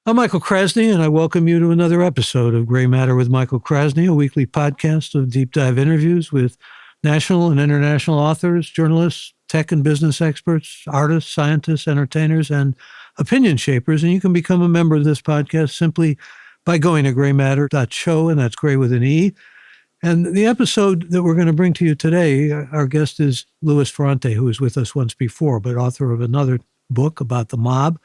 I'm Michael Krasny, and I welcome you to another episode of Gray Matter with Michael Krasny, a weekly podcast of deep dive interviews with national and international authors, journalists, tech and business experts, artists, scientists, entertainers, and opinion shapers. And you can become a member of this podcast simply by going to graymatter.show, and that's gray with an E. And the episode that we're going to bring to you today, our guest is Lou Ferrante, who was with us once before, but author of another book about the mob.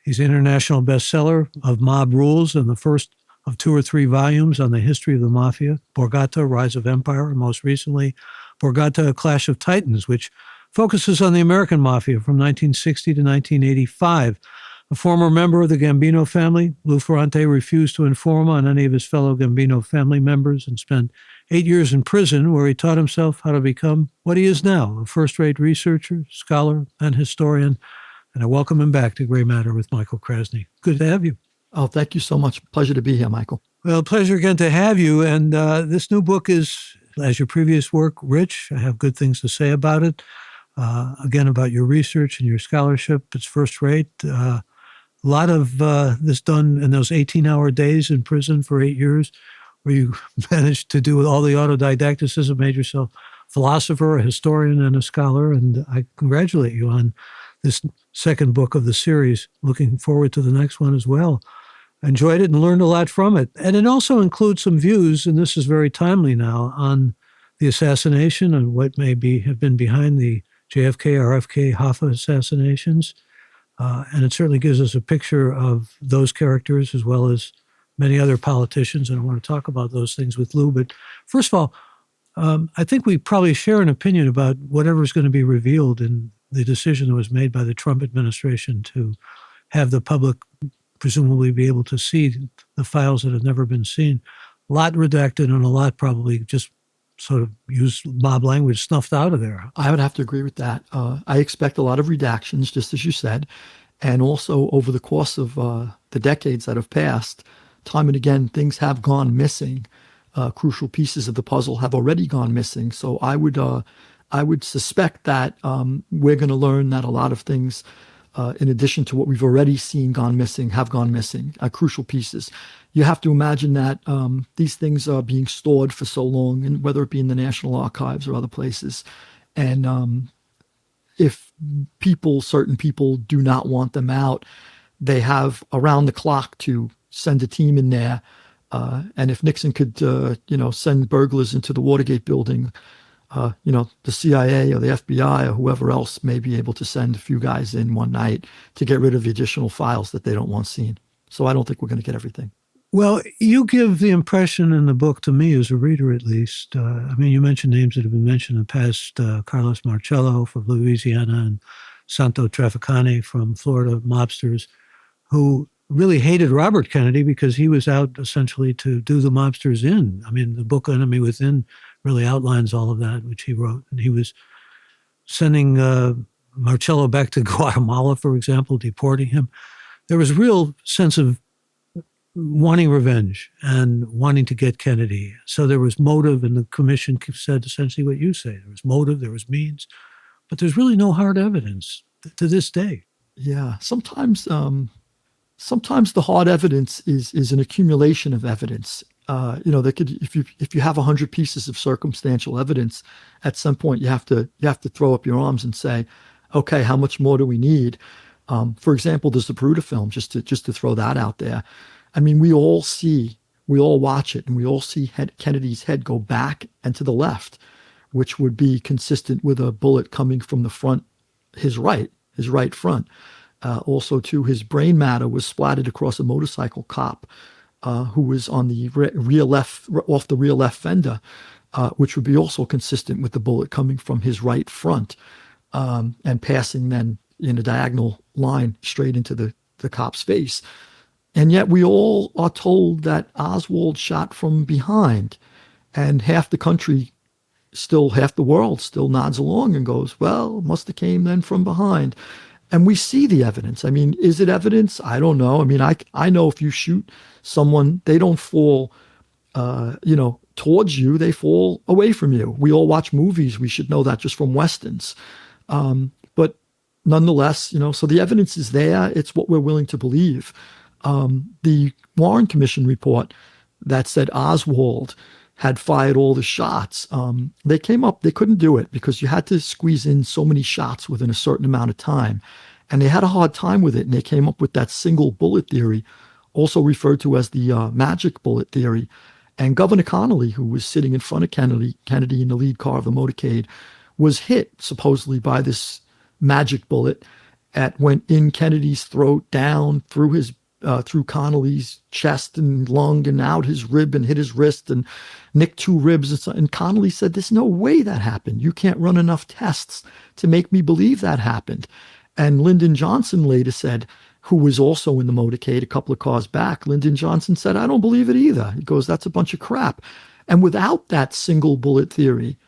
He's an international bestseller of Mob Rules and the first of 2 or 3 volumes on the history of the Mafia, Borgata, Rise of Empire, and most recently, Borgata, A Clash of Titans, which focuses on the American Mafia from 1960 to 1985. A former member of the Gambino family, Lou Ferrante refused to inform on any of his fellow Gambino family members and spent 8 years in prison where he taught himself how to become what he is now, a first-rate researcher, scholar, and historian. And I welcome him back to Gray Matter with Michael Krasny. Good to have you. Oh, thank you so much. Pleasure to be here, Michael. Well, pleasure again to have you. And this new book is, as your previous work, rich. I have good things to say about it. Again, about your research and your scholarship. It's first rate. A lot of this done in those 18-hour days in prison for 8 years, where you managed to do all the autodidacticism, made yourself a philosopher, a historian, and a scholar. And I congratulate you on this second book of the series. Looking forward to the next one as well. Enjoyed it and learned a lot from it. And it also includes some views, and this is very timely now, on the assassination and what may have been behind the JFK, RFK, Hoffa assassinations. And it certainly gives us a picture of those characters as well as many other politicians. And I want to talk about those things with Lou. But first of all, I think we probably share an opinion about whatever's going to be revealed in the decision that was made by the Trump administration to have the public presumably be able to see the files that have never been seen. A lot redacted and a lot probably just sort of use mob language snuffed out of there. I would have to agree with that. I expect a lot of redactions, just as you said. And also over the course of the decades that have passed, time and again, things have gone missing. Crucial pieces of the puzzle have already gone missing. So I would suspect that we're going to learn that a lot of things, in addition to what we've already seen gone missing, have gone missing, crucial pieces. You have to imagine that these things are being stored for so long, and whether it be in the National Archives or other places. And if certain people do not want them out, they have around the clock to send a team in there. And if Nixon could, send burglars into the Watergate building, the CIA or the FBI or whoever else may be able to send a few guys in one night to get rid of the additional files that they don't want seen. So I don't think we're going to get everything. Well, you give the impression in the book, to me as a reader at least, you mentioned names that have been mentioned in the past, Carlos Marcello from Louisiana and Santo Trafficani from Florida, mobsters, who really hated Robert Kennedy because he was out essentially to do the mobsters in. I mean, the book Enemy Within really outlines all of that, which he wrote. And he was sending Marcello back to Guatemala, for example, deporting him. There was a real sense of wanting revenge and wanting to get Kennedy. So there was motive, and the commission said essentially what you say. There was motive, there was means, but there's really no hard evidence to this day. Yeah, sometimes the hard evidence is an accumulation of evidence. If you have 100 pieces of circumstantial evidence, at some point you have to throw up your arms and say, okay, how much more do we need? For example, there's the Peruta film, just to throw that out there. I mean, we all watch it, and we all see Kennedy's head go back and to the left, which would be consistent with a bullet coming from the front, his right front. Also, too, his brain matter was splattered across a motorcycle cop who was on the rear left, off the rear left fender, which would be also consistent with the bullet coming from his right front and passing then in a diagonal line straight into the cop's face. And yet we all are told that Oswald shot from behind, and half the world still nods along and goes, well, must have came then from behind. And we see the evidence. I mean, is it evidence? I don't know. I mean, I know if you shoot someone, they don't fall, towards you. They fall away from you. We all watch movies. We should know that just from Westerns. But nonetheless, so the evidence is there. It's what we're willing to believe. The Warren Commission report that said Oswald had fired all the shots, they came up, they couldn't do it because you had to squeeze in so many shots within a certain amount of time. And they had a hard time with it, and they came up with that single bullet theory, also referred to as the magic bullet theory. And Governor Connolly, who was sitting in front of Kennedy in the lead car of the motorcade, was hit supposedly by this magic bullet that went in Kennedy's throat, down through Connolly's chest and lung and out his rib and hit his wrist and nicked two ribs. And Connolly said, "There's no way that happened. You can't run enough tests to make me believe that happened." And Lyndon Johnson later said, who was also in the motorcade a couple of cars back, Lyndon Johnson said, "I don't believe it either." He goes, "That's a bunch of crap." And without that single bullet theory,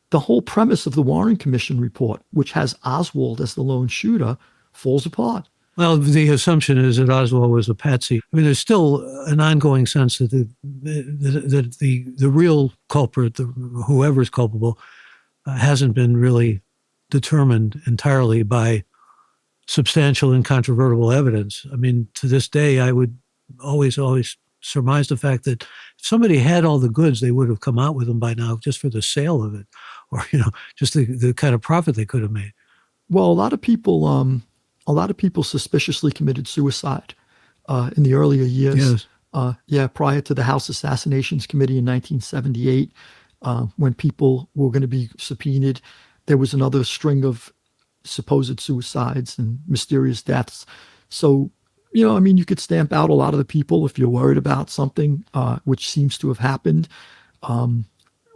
the whole premise of the Warren Commission report, which has Oswald as the lone shooter, falls apart. Well, the assumption is that Oswald was a patsy. I mean, there's still an ongoing sense that the real culprit, whoever's culpable, hasn't been really determined entirely by substantial incontrovertible evidence. I mean, to this day, I would always surmise the fact that if somebody had all the goods, they would have come out with them by now just for the sale of it, or just the kind of profit they could have made. Well, a lot of people suspiciously committed suicide in the earlier years. Yes. Prior to the House Assassinations Committee in 1978, when people were going to be subpoenaed, there was another string of supposed suicides and mysterious deaths. So, you could stamp out a lot of the people if you're worried about something, which seems to have happened.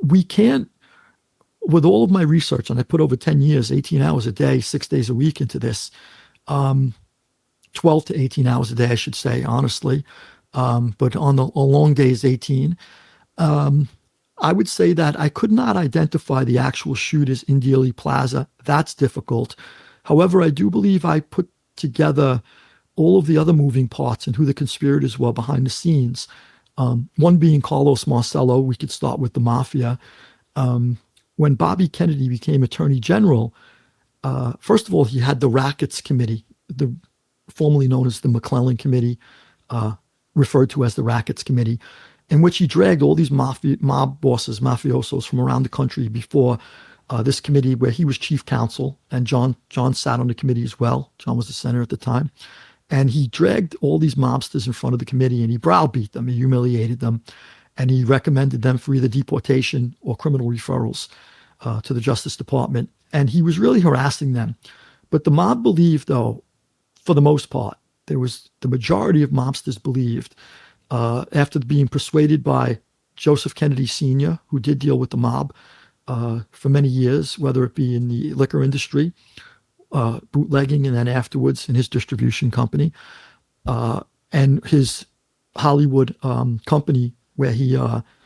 We can't, with all of my research, and I put over 10 years, 18 hours a day, 6 days a week into this, 12 to 18 hours a day, I should say, honestly. But on the long days, 18. I would say that I could not identify the actual shooters in Dealey Plaza. That's difficult. However, I do believe I put together all of the other moving parts and who the conspirators were behind the scenes. One being Carlos Marcello. We could start with the Mafia. When Bobby Kennedy became Attorney General, first of all, he had the Rackets Committee, formerly known as the McClellan Committee, referred to as the Rackets Committee, in which he dragged all these mob bosses, mafiosos from around the country before this committee, where he was chief counsel, and John sat on the committee as well. John was the senator at the time. And he dragged all these mobsters in front of the committee, and he browbeat them, he humiliated them, and he recommended them for either deportation or criminal referrals to the Justice Department. And he was really harassing them. But the mob believed, though, for the most part, the majority of mobsters believed, after being persuaded by Joseph Kennedy Sr., who did deal with the mob for many years, whether it be in the liquor industry, bootlegging, and then afterwards in his distribution company, and his Hollywood company, where he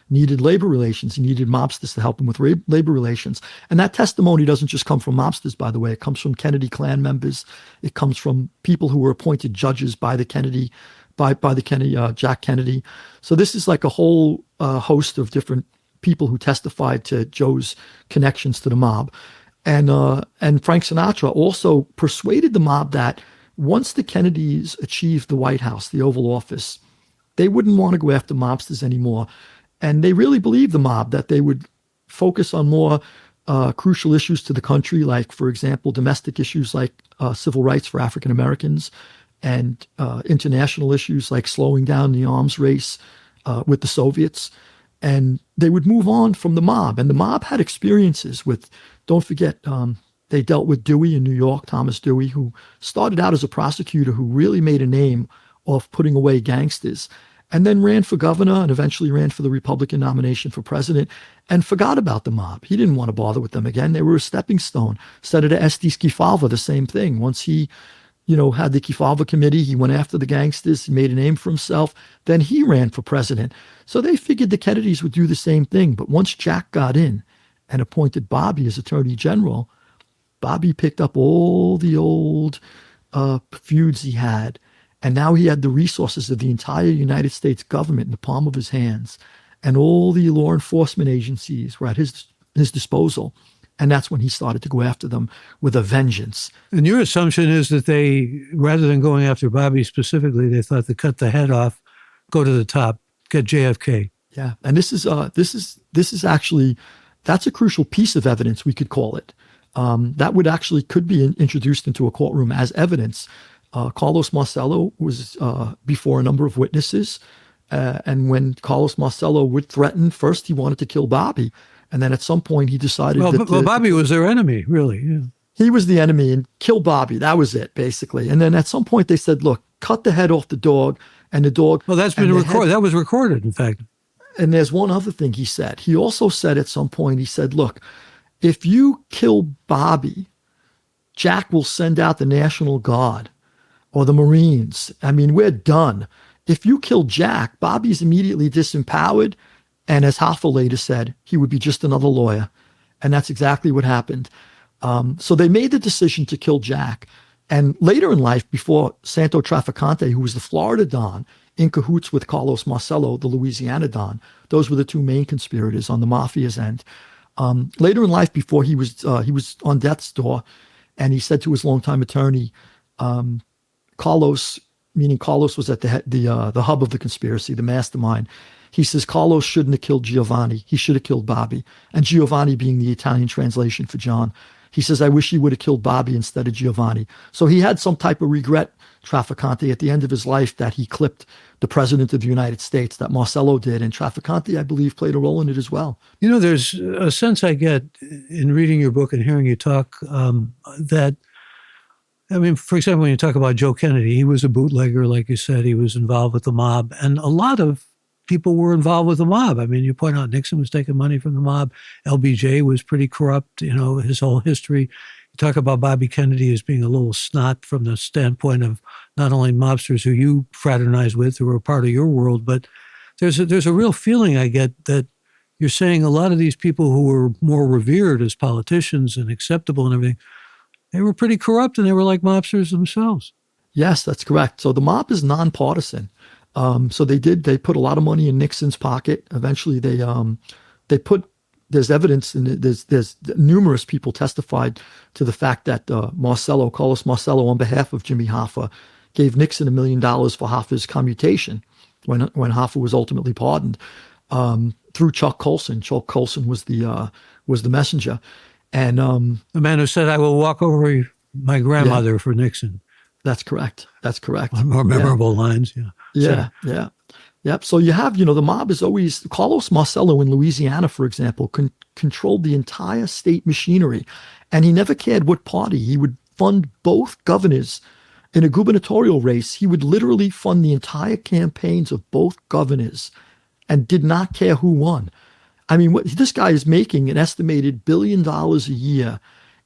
needed labor relations. He needed mobsters to help him with labor relations. And that testimony doesn't just come from mobsters, by the way. It comes from Kennedy clan members. It comes from people who were appointed judges by the Kennedy, Jack Kennedy. So this is like a whole host of different people who testified to Joe's connections to the mob. And Frank Sinatra also persuaded the mob that once the Kennedys achieved the White House, the Oval Office, they wouldn't want to go after mobsters anymore. And they really believed the mob that they would focus on more crucial issues to the country, like, for example, domestic issues like civil rights for African Americans, and international issues like slowing down the arms race with the Soviets. And they would move on from the mob. And the mob had experiences with, don't forget, they dealt with Dewey in New York, Thomas Dewey, who started out as a prosecutor who really made a name off putting away gangsters, and then ran for governor and eventually ran for the Republican nomination for president and forgot about the mob. He didn't want to bother with them again. They were a stepping stone. Senator Estes Kefauver, the same thing. Once he, had the Kefauver committee, he went after the gangsters, he made a name for himself. Then he ran for president. So they figured the Kennedys would do the same thing. But once Jack got in and appointed Bobby as Attorney General, Bobby picked up all the old feuds he had. And now he had the resources of the entire United States government in the palm of his hands. And all the law enforcement agencies were at his disposal. And that's when he started to go after them with a vengeance. And your assumption is that they, rather than going after Bobby specifically, they thought to cut the head off, go to the top, get JFK. Yeah, and this is actually, that's a crucial piece of evidence, we could call it. That would actually could be introduced into a courtroom as evidence. Carlos Marcello was before a number of witnesses, and when Carlos Marcello would threaten, first he wanted to kill Bobby, and then at some point he decided well, Bobby was their enemy, really. Yeah. He was the enemy, and kill Bobby. That was it, basically. And then at some point they said, look, cut the head off the dog, and the dog... Well, that's been recorded. That was recorded, in fact. And there's one other thing he said. He also said at some point, he said, look, if you kill Bobby, Jack will send out the National Guard or the Marines. I mean, we're done. If you kill Jack, Bobby's immediately disempowered. And as Hoffa later said, he would be just another lawyer. And that's exactly what happened. So they made the decision to kill Jack. And later in life, before Santo Trafficante, who was the Florida Don, in cahoots with Carlos Marcello, the Louisiana Don, those were the two main conspirators on the Mafia's end. Later in life, before he was on death's door, and he said to his longtime attorney, Carlos, meaning Carlos was at the hub of the conspiracy, the mastermind. He says Carlos shouldn't have killed Giovanni. He should have killed Bobby. And Giovanni being the Italian translation for John. He says, I wish he would have killed Bobby instead of Giovanni. So he had some type of regret, Trafficante, at the end of his life that he clipped the president of the United States, that Marcello did. And Trafficante, I believe, played a role in it as well. You know, there's a sense I get in reading your book and hearing you talk that, I mean, for example, when you talk about Joe Kennedy, he was a bootlegger, like you said, he was involved with the mob. And a lot of people were involved with the mob. I mean, you point out Nixon was taking money from the mob. LBJ was pretty corrupt, you know, his whole history. You talk about Bobby Kennedy as being a little snot from the standpoint of not only mobsters who you fraternized with, who were part of your world, but there's a real feeling I get that you're saying a lot of these people who were more revered as politicians and acceptable and everything, they were pretty corrupt and they were like mobsters themselves. Yes, that's correct. So the mob is nonpartisan. So they put a lot of money in Nixon's pocket. Eventually there's evidence, and there's numerous people testified to the fact that Carlos Marcello, on behalf of Jimmy Hoffa, gave Nixon $1 million for Hoffa's commutation when Hoffa was ultimately pardoned, through Chuck Colson. Chuck Colson was the messenger. And the man who said, I will walk over my grandmother for Nixon. That's correct. That's correct. One of more memorable lines. Yeah. Yeah. Yeah. Yep. So you have, the mob is always, Carlos Marcello in Louisiana, for example, controlled the entire state machinery, and he never cared what party. He would fund both governors. In a gubernatorial race, he would literally fund the entire campaigns of both governors and did not care who won. I mean, this guy is making an estimated $1 billion a year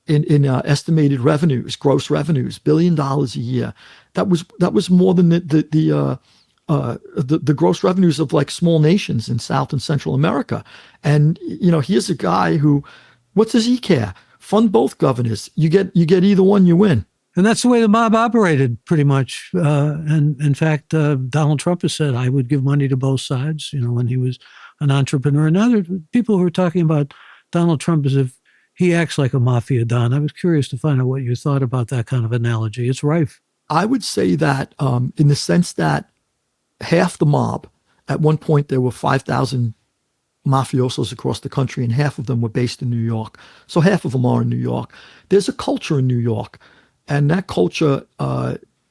in estimated revenues, gross revenues, $1 billion a year. That was more than the gross revenues of like small nations in South and Central America. And here's a guy who, what does he care? Fund both governors. You get either one, you win. And that's the way the mob operated, pretty much. And in fact, Donald Trump has said, I would give money to both sides. When he was an entrepreneur. And other people who are talking about Donald Trump as if he acts like a mafia don. I was curious to find out what you thought about that kind of analogy. It's rife. I would say that in the sense that half the mob, at one point there were 5,000 mafiosos across the country, and half of them were based in New York. So half of them are in New York. There's a culture in New York, and that culture,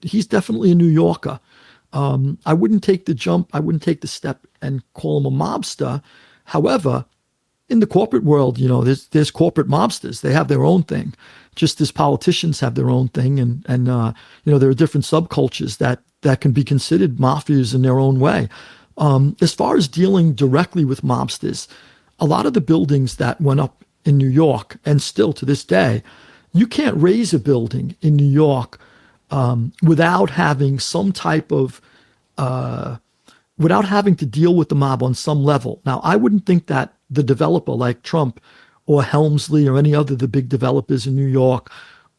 he's definitely a New Yorker. I wouldn't take the jump. I wouldn't take the step and call him a mobster. However, in the corporate world, there's corporate mobsters. They have their own thing, just as politicians have their own thing. And there are different subcultures that can be considered mafias in their own way. As far as dealing directly with mobsters, a lot of the buildings that went up in New York, and still to this day, you can't raise a building in New York without having some type of, without having to deal with the mob on some level. Now, I wouldn't think that the developer like Trump or Helmsley or any other of the big developers in New York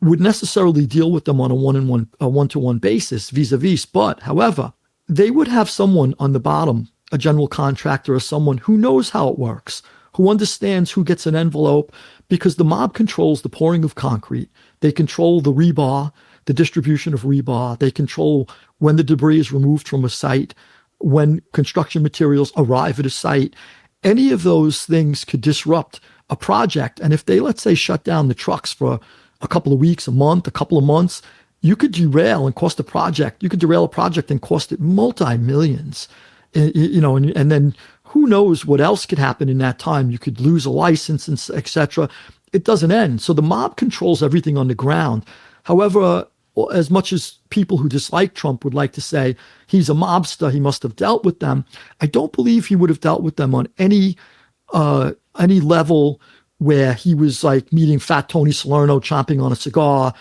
would necessarily deal with them on a one-to-one basis vis-a-vis. But, however, they would have someone on the bottom, a general contractor or someone who knows how it works, who understands who gets an envelope, because the mob controls the pouring of concrete. They control the rebar, the distribution of rebar. They control when the debris is removed from a site, when construction materials arrive at a site. Any of those things could disrupt a project. And if they, let's say, shut down the trucks for a couple of weeks, a month, a couple of months, you could derail and cost a project. You could derail a project and cost it multi-millions. And then who knows what else could happen in that time. You could lose a license, and et cetera. It doesn't end. So the mob controls everything on the ground. However, as much as people who dislike Trump would like to say he's a mobster, he must have dealt with them, I don't believe he would have dealt with them on any level where he was like meeting Fat Tony Salerno chomping on a cigar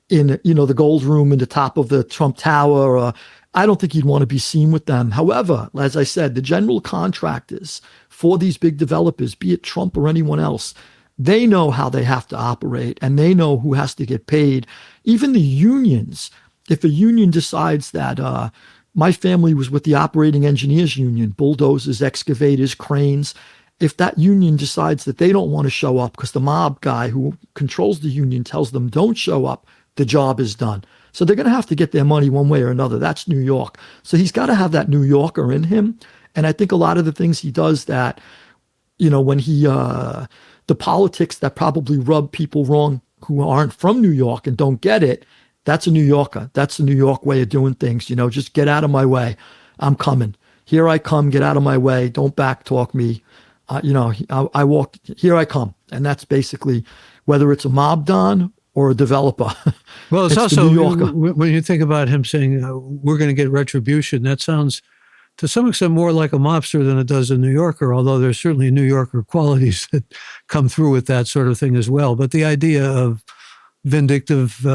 in, the gold room in the top of the Trump Tower. I don't think he'd want to be seen with them. However, as I said, the general contractors for these big developers, be it Trump or anyone else, they know how they have to operate, and they know who has to get paid. Even the unions, if a union decides that my family was with the operating engineers union, bulldozers, excavators, cranes, if that union decides that they don't want to show up because the mob guy who controls the union tells them don't show up, the job is done. So they're going to have to get their money one way or another. That's New York. So he's got to have that New Yorker in him. And I think a lot of the things he does that, when he, the politics that probably rub people wrong who aren't from New York and don't get it, that's a New Yorker. That's the New York way of doing things. Just get out of my way. I'm coming. Here I come. Get out of my way. Don't backtalk me. I walk, here I come. And that's basically whether it's a mob don or a developer. Well, it's also, when you think about him saying, we're going to get retribution, that sounds to some extent more like a mobster than it does a New Yorker, although there's certainly New Yorker qualities that come through with that sort of thing as well. But the idea of vindictive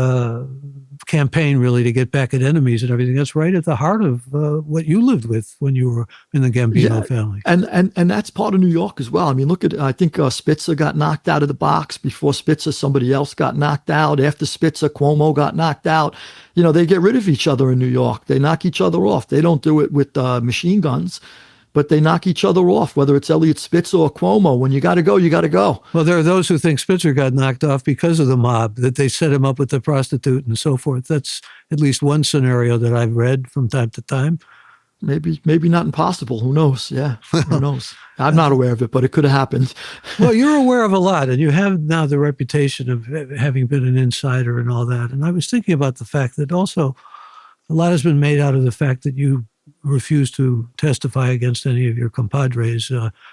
campaign really to get back at enemies and everything, that's right at the heart of what you lived with when you were in the Gambino family. And that's part of New York as well. I mean, I think Spitzer got knocked out of the box. Before Spitzer, somebody else got knocked out. After Spitzer, Cuomo got knocked out. They get rid of each other in New York. They knock each other off. They don't do it with machine guns, but they knock each other off, whether it's Elliot Spitzer or Cuomo. When you got to go, you got to go. Well, there are those who think Spitzer got knocked off because of the mob, that they set him up with the prostitute and so forth. That's at least one scenario that I've read from time to time. Maybe not impossible. Who knows? Yeah, who knows? I'm not aware of it, but it could have happened. Well, you're aware of a lot, and you have now the reputation of having been an insider and all that. And I was thinking about the fact that also a lot has been made out of the fact that you refuse to testify against any of your compadres,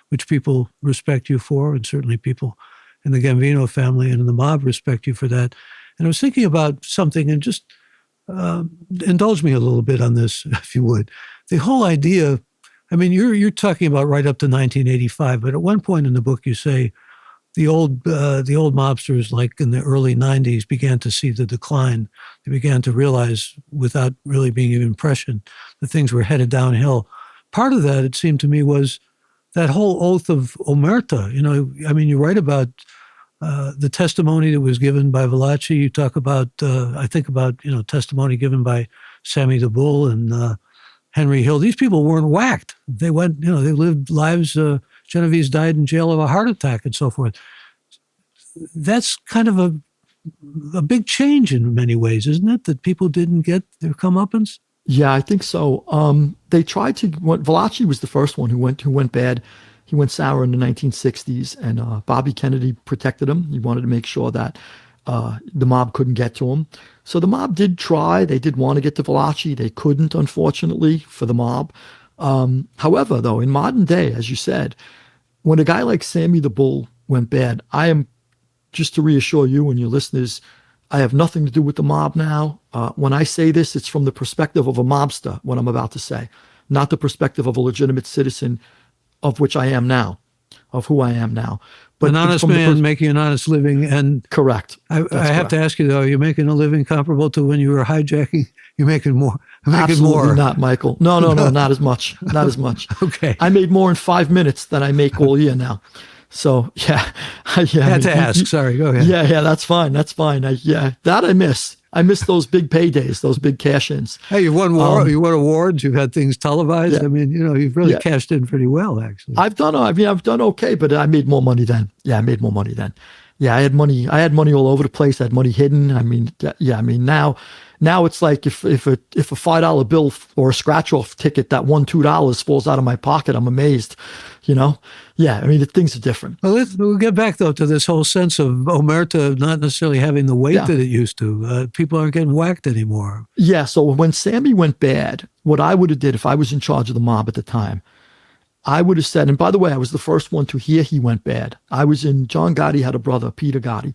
which people respect you for, and certainly people in the Gambino family and in the mob respect you for that. And I was thinking about something, and just indulge me a little bit on this, if you would. The whole idea, I mean, you're talking about right up to 1985, but at one point in the book you say the old mobsters, like in the early 90s, began to see the decline. They began to realize, without really being even prescient, that things were headed downhill. Part of that, it seemed to me, was that whole oath of Omerta. I mean, you write about the testimony that was given by Valachi. You talk about, I think about, testimony given by Sammy the Bull and Henry Hill. These people weren't whacked. They went, they lived lives. Genovese died in jail of a heart attack and so forth. That's kind of a big change in many ways, isn't it? That people didn't get their comeuppance? Yeah, I think so. They tried to. Valachi was the first one who went bad. He went sour in the 1960s, and Bobby Kennedy protected him. He wanted to make sure that the mob couldn't get to him. So the mob did try. They did want to get to Valachi. They couldn't, unfortunately, for the mob. However, though, in modern day, as you said, when a guy like Sammy the Bull went bad, I am, just to reassure you and your listeners, I have nothing to do with the mob now. When I say this, it's from the perspective of a mobster, what I'm about to say, not the perspective of a legitimate citizen, of which I am now, of who I am now. But an honest man making an honest living. And correct. I have to ask you, though, are you making a living comparable to when you were hijacking? You're making more. Absolutely not, Michael. No, not as much. Not as much. Okay. I made more in 5 minutes than I make all year now. So, yeah. I had to ask. Sorry, go ahead. Yeah, that's fine. That's fine. That I miss. I miss those big paydays, those big cash-ins. Hey, you won awards. You've had things televised. I mean, you've really cashed in pretty well, actually. I've done okay, but I made more money then. Yeah, I made more money then. Yeah, I had money all over the place. I had money hidden. I mean, now it's like if a $5 bill or a scratch-off ticket that won $2 falls out of my pocket, I'm amazed. Yeah, I mean, the things are different. Well, we'll get back, though, to this whole sense of Omerta not necessarily having the weight that it used to. People aren't getting whacked anymore. Yeah, so when Sammy went bad, what I would have did if I was in charge of the mob at the time, I would have said, and by the way, I was the first one to hear he went bad. John Gotti had a brother, Peter Gotti.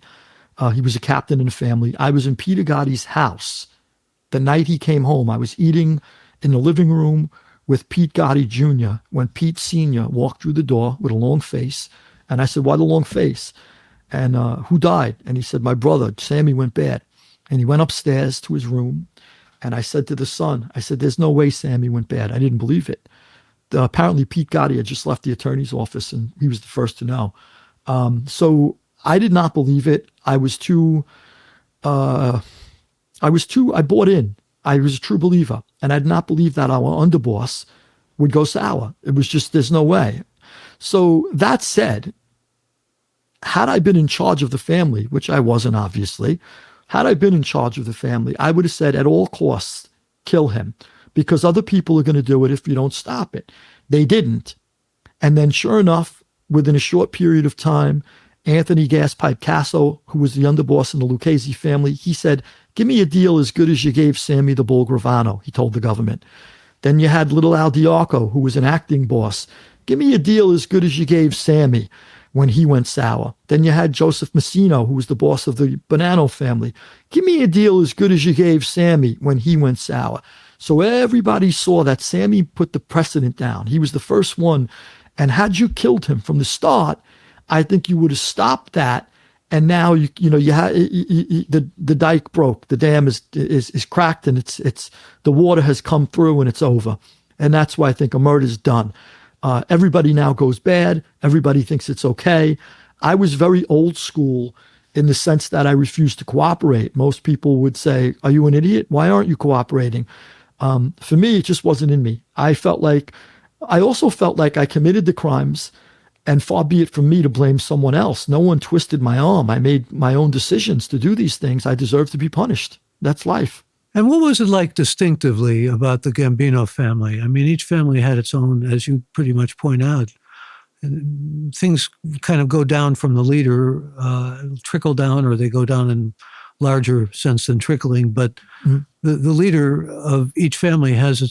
He was a captain in the family. I was in Peter Gotti's house the night he came home. I was eating in the living room with Pete Gotti Jr. when Pete Sr. walked through the door with a long face. And I said, why the long face? And who died? And he said, my brother, Sammy, went bad. And he went upstairs to his room. And I said to the son, I said, there's no way Sammy went bad. I didn't believe it. Apparently Pete Gotti had just left the attorney's office and he was the first to know. So I did not believe it. I bought in. I was a true believer. And I did not believe that our underboss would go sour. It was just, there's no way. So that said, had I been in charge of the family, which I wasn't obviously, had I been in charge of the family, I would have said at all costs, kill him. Because other people are going to do it if you don't stop it. They didn't. And then sure enough, within a short period of time, Anthony Gaspipe Casso, who was the underboss in the Lucchese family, he said, give me a deal as good as you gave Sammy the Bull Gravano, he told the government. Then you had little Al Diaco, who was an acting boss. Give me a deal as good as you gave Sammy when he went sour. Then you had Joseph Messino, who was the boss of the Bonanno family. Give me a deal as good as you gave Sammy when he went sour. So everybody saw that Sammy put the precedent down. He was the first one. And had you killed him from the start, I think you would have stopped that. And now the dike broke, the dam is cracked, and it's the water has come through and it's over. And that's why I think Omerta is done. Everybody now goes bad. Everybody thinks it's okay. I was very old school in the sense that I refused to cooperate. Most people would say, "Are you an idiot? Why aren't you cooperating?" For me, it just wasn't in me. I also felt like I committed the crimes, and far be it from me to blame someone else. No one twisted my arm. I made my own decisions to do these things. I deserve to be punished. That's life. And what was it like distinctively about the Gambino family? I mean, each family had its own, as you pretty much point out. Things kind of go down from the leader, trickle down, or they go down in larger sense than trickling. But the leader of each family has it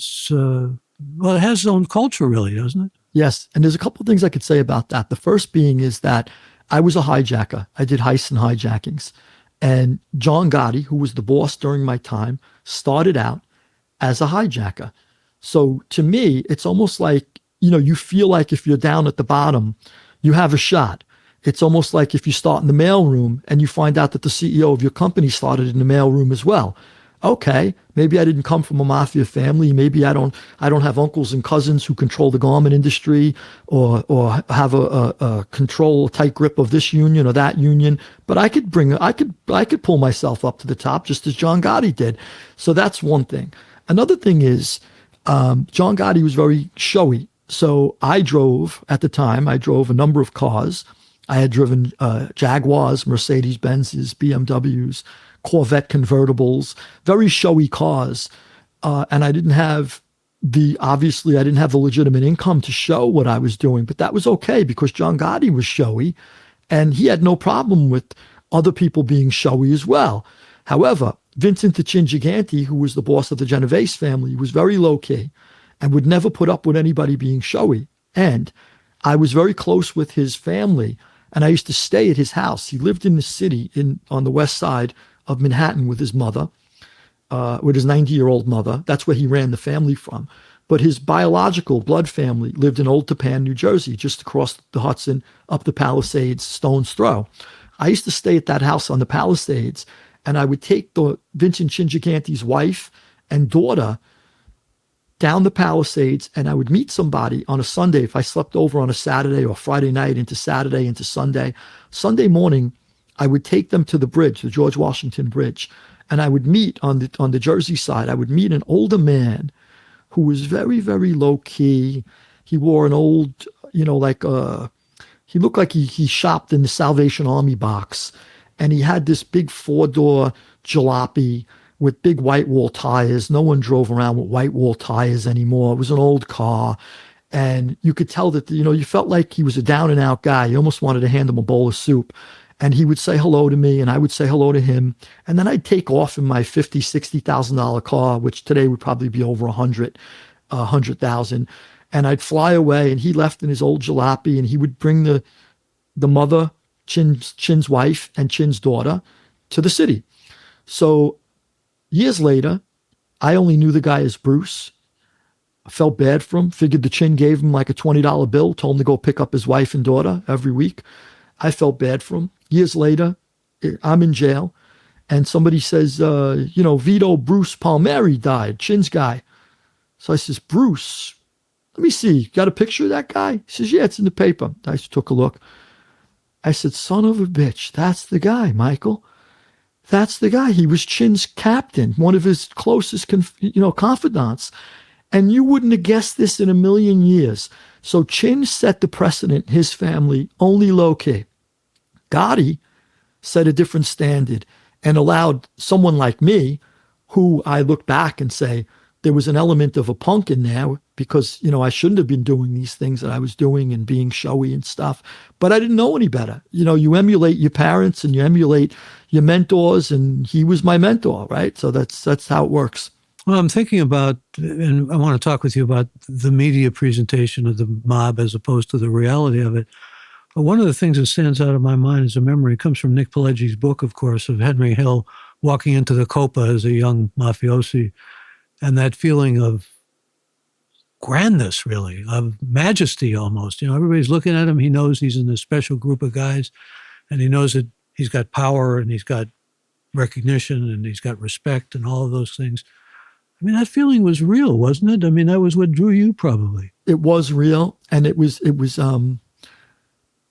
has its own culture, really, doesn't it? Yes. And there's a couple of things I could say about that. The first being is that I was a hijacker. I did heists and hijackings. And John Gotti, who was the boss during my time, started out as a hijacker. So to me, it's almost like, you feel like if you're down at the bottom, you have a shot. It's almost like if you start in the mailroom and you find out that the CEO of your company started in the mailroom as well. Okay, maybe I didn't come from a mafia family. Maybe I don't have uncles and cousins who control the garment industry or have a tight grip of this union or that union. But I could pull myself up to the top just as John Gotti did. So that's one thing. Another thing is John Gotti was very showy. So at the time, I drove a number of cars. I had driven Jaguars, Mercedes-Benzes, BMWs, Corvette convertibles, very showy cars. And I didn't have the legitimate income to show what I was doing, but that was okay because John Gotti was showy and he had no problem with other people being showy as well. However, Vincent the Chin Gigante, who was the boss of the Genovese family, was very low key and would never put up with anybody being showy. And I was very close with his family and I used to stay at his house. He lived in the city on the west side of Manhattan with his mother, with his 90-year-old mother. That's where he ran the family from. But his biological blood family lived in Old Tappan, New Jersey, just across the Hudson, up the Palisades, stone's throw. I used to stay at that house on the Palisades, and I would take the Vincent Chin Gigante's wife and daughter down the Palisades, and I would meet somebody on a Sunday if I slept over on a Saturday or Friday night into Saturday into Sunday. Sunday morning, I would take them to the bridge, the George Washington Bridge, And I would meet on the Jersey side, I would meet an older man who was very, very low key. He wore an old, he looked like he shopped in the Salvation Army box. And he had this big 4-door jalopy with big white wall tires. No one drove around with white wall tires anymore. It was an old car. And you could tell that, you felt like he was a down and out guy. You almost wanted to hand him a bowl of soup. And he would say hello to me and I would say hello to him. And then I'd take off in my $50,000, $60,000 car, which today would probably be over 100,000. And I'd fly away and he left in his old jalopy and he would bring the mother, Chin's wife and Chin's daughter to the city. So years later, I only knew the guy as Bruce. I felt bad for him, figured the Chin gave him like a $20 bill, told him to go pick up his wife and daughter every week. I felt bad for him. Years later, I'm in jail, and somebody says, Vito Bruce Palmieri died, Chin's guy. So I says, Bruce, let me see, got a picture of that guy? He says, yeah, it's in the paper. I took a look. I said, son of a bitch, that's the guy, Michael. That's the guy. He was Chin's captain, one of his closest confidants. And you wouldn't have guessed this in a million years. So Chin set the precedent, his family, only low key. Gotti set a different standard and allowed someone like me, who I look back and say, there was an element of a punk in there because, I shouldn't have been doing these things that I was doing and being showy and stuff, but I didn't know any better. You emulate your parents and you emulate your mentors, and he was my mentor, right? So that's how it works. Well, I'm thinking about, and I want to talk with you about the media presentation of the mob as opposed to the reality of it. But one of the things that stands out of my mind as a memory comes from Nick Pileggi's book, of course, of Henry Hill walking into the Copa as a young mafiosi, and that feeling of grandness, really, of majesty almost. Everybody's looking at him. He knows he's in this special group of guys, and he knows that he's got power and he's got recognition and he's got respect and all of those things. I mean, that feeling was real, wasn't it? I mean, that was what drew you probably. It was real, and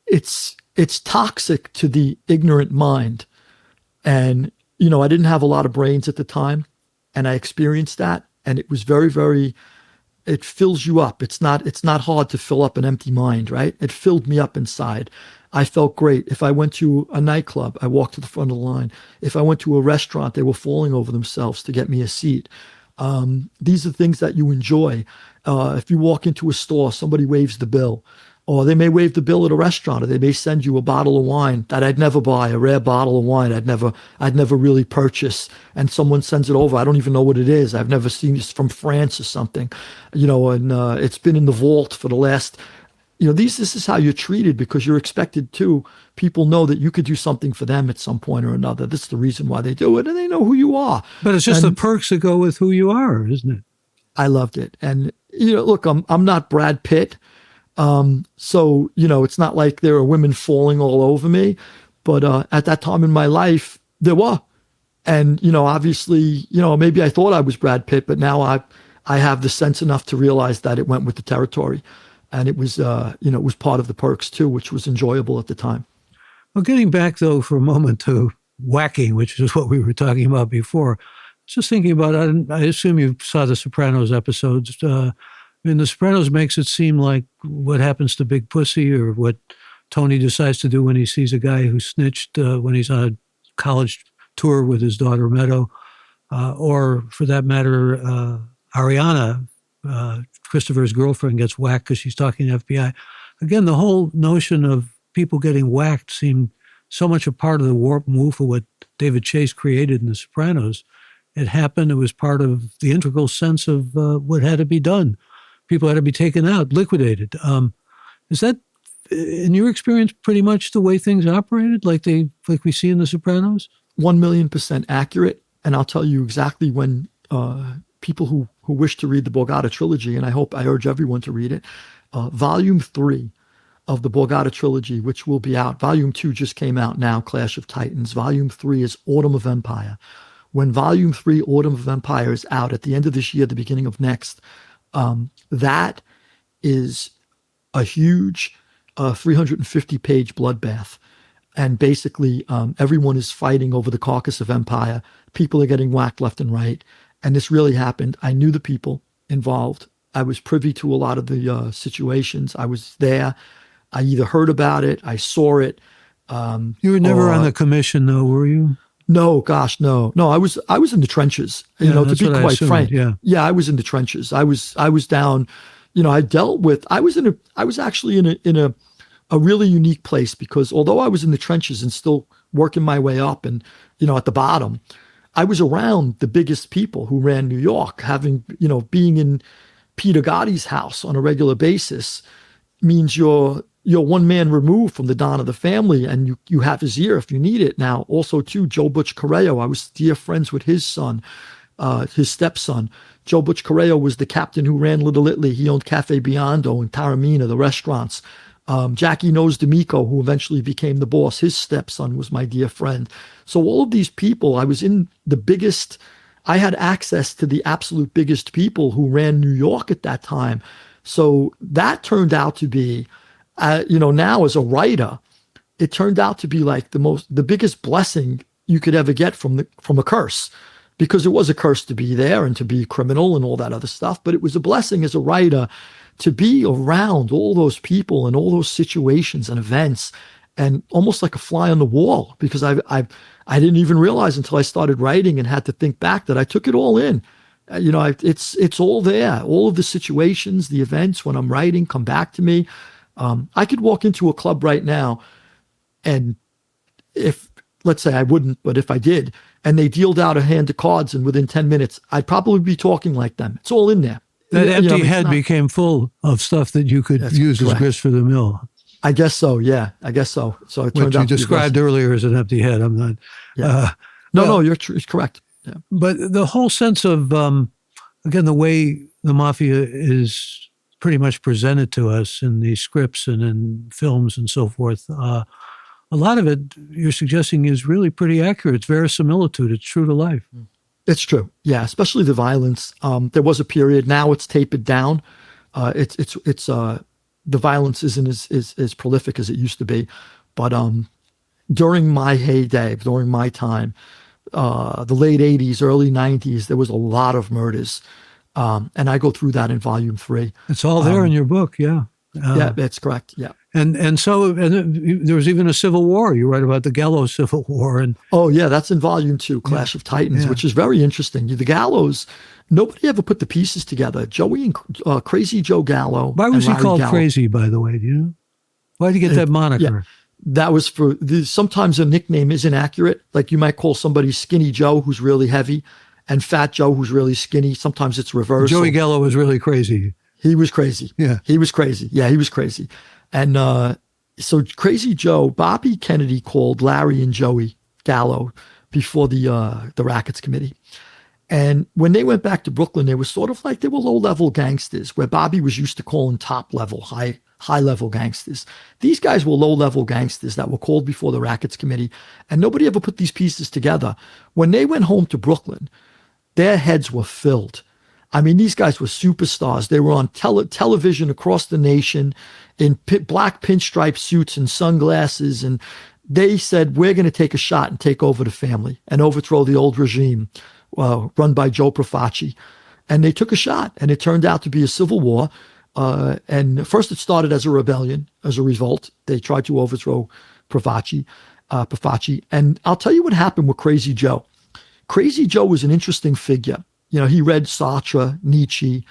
it's toxic to the ignorant mind. And, I didn't have a lot of brains at the time, and I experienced that, and it was very, very, it fills you up. It's not hard to fill up an empty mind, right? It filled me up inside. I felt great. If I went to a nightclub, I walked to the front of the line. If I went to a restaurant, they were falling over themselves to get me a seat. These are things that you enjoy. If you walk into a store, somebody waves the bill, or they may waive the bill at a restaurant, or they may send you a bottle of wine that I'd never buy, a rare bottle of wine I'd never really purchase, and someone sends it over. I don't even know what it is. I've never seen this from France or something, and it's been in the vault for the last. This is how you're treated because you're expected to. People know that you could do something for them at some point or another. That's the reason why they do it, and they know who you are. But it's just the perks that go with who you are, isn't it? I loved it. And, look, I'm not Brad Pitt. So, it's not like there are women falling all over me. But at that time in my life, there were. And, obviously, maybe I thought I was Brad Pitt, but now I have the sense enough to realize that it went with the territory. And it was, it was part of the perks too, which was enjoyable at the time. Well, getting back though for a moment to whacking, which is what we were talking about before, just thinking about, I assume you saw the Sopranos episodes. The Sopranos makes it seem like what happens to Big Pussy or what Tony decides to do when he sees a guy who snitched when he's on a college tour with his daughter Meadow, or for that matter, Ariana, Christopher's girlfriend, gets whacked because she's talking to FBI. Again, the whole notion of people getting whacked seemed so much a part of the warp and woof of what David Chase created in The Sopranos. It happened. It was part of the integral sense of what had to be done. People had to be taken out, liquidated. Is that, in your experience, pretty much the way things operated, like we see in The Sopranos? 1,000,000% accurate. And I'll tell you exactly when people who wish to read the Borgata trilogy, and I urge everyone to read it, Volume 3 of the Borgata trilogy, which will be out. Volume 2 just came out now, Clash of Titans. Volume 3 is Autumn of Empire. When Volume 3, Autumn of Empire, is out at the end of this year, the beginning of next, that is a huge 350-page bloodbath. And basically, everyone is fighting over the carcass of empire. People are getting whacked left and right. And this really happened. I knew the people involved. I was privy to a lot of the situations. I was there. I either heard about it, I saw it. You were never on the commission, though, were you? No, gosh, no. I was in the trenches. Yeah, to that's be what I quite assumed, frank. yeah. I was in the trenches. I was down. I dealt with. I was actually in a really unique place, because although I was in the trenches and still working my way up, and at the bottom, I was around the biggest people who ran New York. Having being in Peter Gotti's house on a regular basis means you're one man removed from the Don of the family, and you have his ear if you need it. Now, also too, Joe Butch Correo, I was dear friends with his son, his stepson. Joe Butch Correo was the captain who ran Little Italy. He owned Cafe Biondo and Taormina, the restaurants. Jackie Knows D'Amico, who eventually became the boss, his stepson was my dear friend. So all of these people, I was in the biggest, I had access to the absolute biggest people who ran New York at that time. So that turned out to be, now as a writer, it turned out to be like the biggest blessing you could ever get from a curse, because it was a curse to be there and to be criminal and all that other stuff. But it was a blessing as a writer to be around all those people and all those situations and events, and almost like a fly on the wall, because I didn't even realize until I started writing and had to think back that I took it all in. It's all there. All of the situations, the events when I'm writing come back to me. I could walk into a club right now, and if, let's say I wouldn't, but if I did, and they dealed out a hand of cards, and within 10 minutes, I'd probably be talking like them. It's all in there. That empty head became full of stuff that you could use as grist for the mill. I guess so. Yeah, I guess so. So it turned what you described earlier as an empty head. I'm not. Yeah. No, it's correct. Yeah. But the whole sense of, again, the way the Mafia is pretty much presented to us in these scripts and in films and so forth, a lot of it you're suggesting is really pretty accurate. It's verisimilitude. It's true to life. It's true. Yeah, especially the violence. There was a period. Now it's tapered down. The violence isn't as prolific as it used to be. But during my heyday, during my time, the late 80s, early 90s, there was a lot of murders. And I go through that in volume 3. It's all there in your book, yeah. Yeah, that's correct. Yeah. And so there was even a civil war. You write about the Gallo Civil War. Oh, yeah, that's in volume 2, Clash of Titans, which is very interesting. The Gallos, nobody ever put the pieces together. Joey and Crazy Joe Gallo. Why was he called Gallo. Crazy, by the way? Do you know? Why did he get that moniker? Yeah, that was sometimes a nickname isn't accurate. Like you might call somebody Skinny Joe, who's really heavy, and Fat Joe, who's really skinny. Sometimes it's reversed. Joey Gallo was really crazy. He was crazy. Yeah. He was crazy. Yeah, he was crazy. And so Crazy Joe, Bobby Kennedy called Larry and Joey Gallo before the Rackets Committee. And when they went back to Brooklyn, they were sort of like they were low-level gangsters, where Bobby was used to calling top-level, high-level gangsters. These guys were low-level gangsters that were called before the Rackets Committee, and nobody ever put these pieces together. When they went home to Brooklyn, their heads were filled. I mean, these guys were superstars. They were on television across the nation in black pinstripe suits and sunglasses. And they said, we're going to take a shot and take over the family and overthrow the old regime run by Joe Profaci. And they took a shot, and it turned out to be a civil war. And first it started as a rebellion, as a revolt. They tried to overthrow Profaci. And I'll tell you what happened with Crazy Joe. Crazy Joe was an interesting figure. He read Sartre, Nietzsche,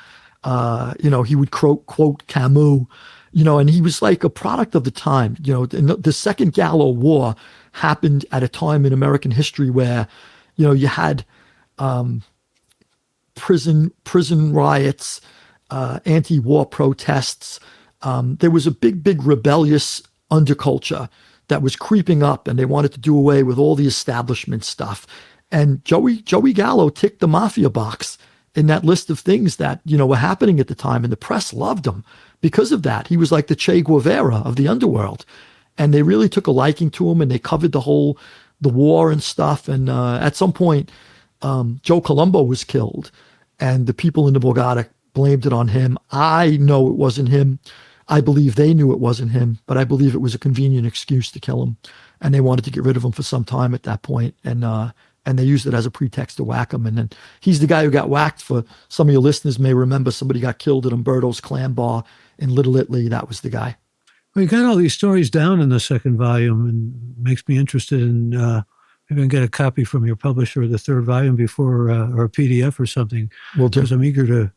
he would quote Camus, and he was like a product of the time. The Second Gallo War happened at a time in American history where, you had prison riots, anti-war protests. There was a big rebellious underculture that was creeping up, and they wanted to do away with all the establishment stuff. And Joey Gallo ticked the Mafia box in that list of things that, were happening at the time. And the press loved him because of that. He was like the Che Guevara of the underworld. And they really took a liking to him, and they covered the war and stuff. And at some point, Joe Colombo was killed, and the people in the Borgata blamed it on him. I know it wasn't him. I believe they knew it wasn't him, but I believe it was a convenient excuse to kill him. And they wanted to get rid of him for some time at that point. And they used it as a pretext to whack him. And then he's the guy who got whacked. For some of your listeners may remember, somebody got killed at Umberto's Clam Bar in Little Italy. That was the guy. Well, you got all these stories down in the second volume, and makes me interested in maybe I can get a copy from your publisher of the third volume before, or a PDF or something. Will do. Because I'm eager to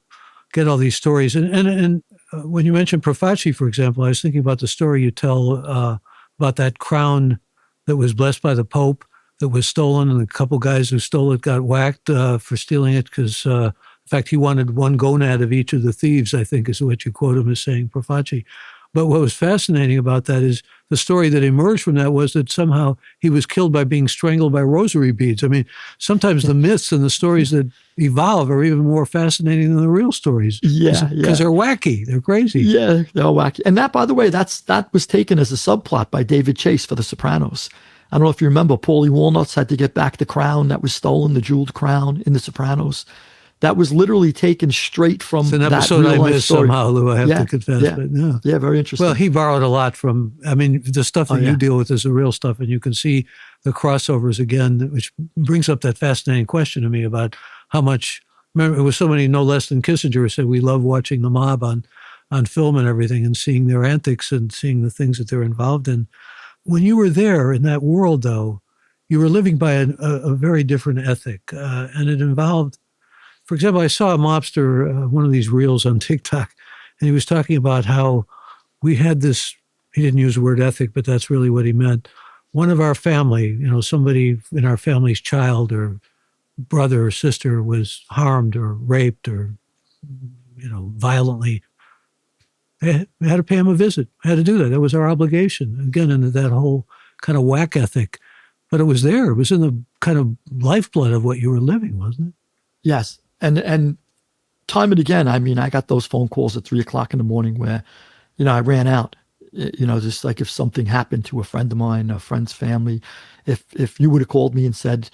get all these stories. And when you mentioned Profaci, for example, I was thinking about the story you tell about that crown that was blessed by the Pope that was stolen, and a couple guys who stole it got whacked for stealing it because, in fact, he wanted one gonad of each of the thieves, I think is what you quote him as saying, Profaci. But what was fascinating about that is the story that emerged from that was that somehow he was killed by being strangled by rosary beads. I mean, sometimes the myths and the stories that evolve are even more fascinating than the real stories. Yeah. Because they're wacky. They're crazy. Yeah, they're wacky. And that, by the way, that was taken as a subplot by David Chase for The Sopranos. I don't know if you remember, Paulie Walnuts had to get back the crown that was stolen, the jeweled crown in The Sopranos. That was literally taken straight from it's an that episode I missed story. somehow, Lou, I have to confess. Yeah. But no. Yeah, very interesting. Well, he borrowed a lot from, I mean, the stuff that you deal with is the real stuff, and you can see the crossovers again, which brings up that fascinating question to me about how much, remember, it was somebody no less than Kissinger who said, we love watching the mob on film and everything and seeing their antics and seeing the things that they're involved in. When you were there in that world, though, you were living by a very different ethic, and it involved, for example, I saw a mobster, one of these reels on TikTok, and he was talking about how we had this, he didn't use the word ethic, but that's really what he meant. One of our family, somebody in our family's child or brother or sister was harmed or raped or, violently. We had to pay him a visit. We had to do that. That was our obligation. Again, into that whole kind of whack ethic. But it was there. It was in the kind of lifeblood of what you were living, wasn't it? Yes. And time and again, I mean, I got those phone calls at 3:00 in the morning where, I ran out, just like if something happened to a friend of mine, a friend's family, if you would have called me and said,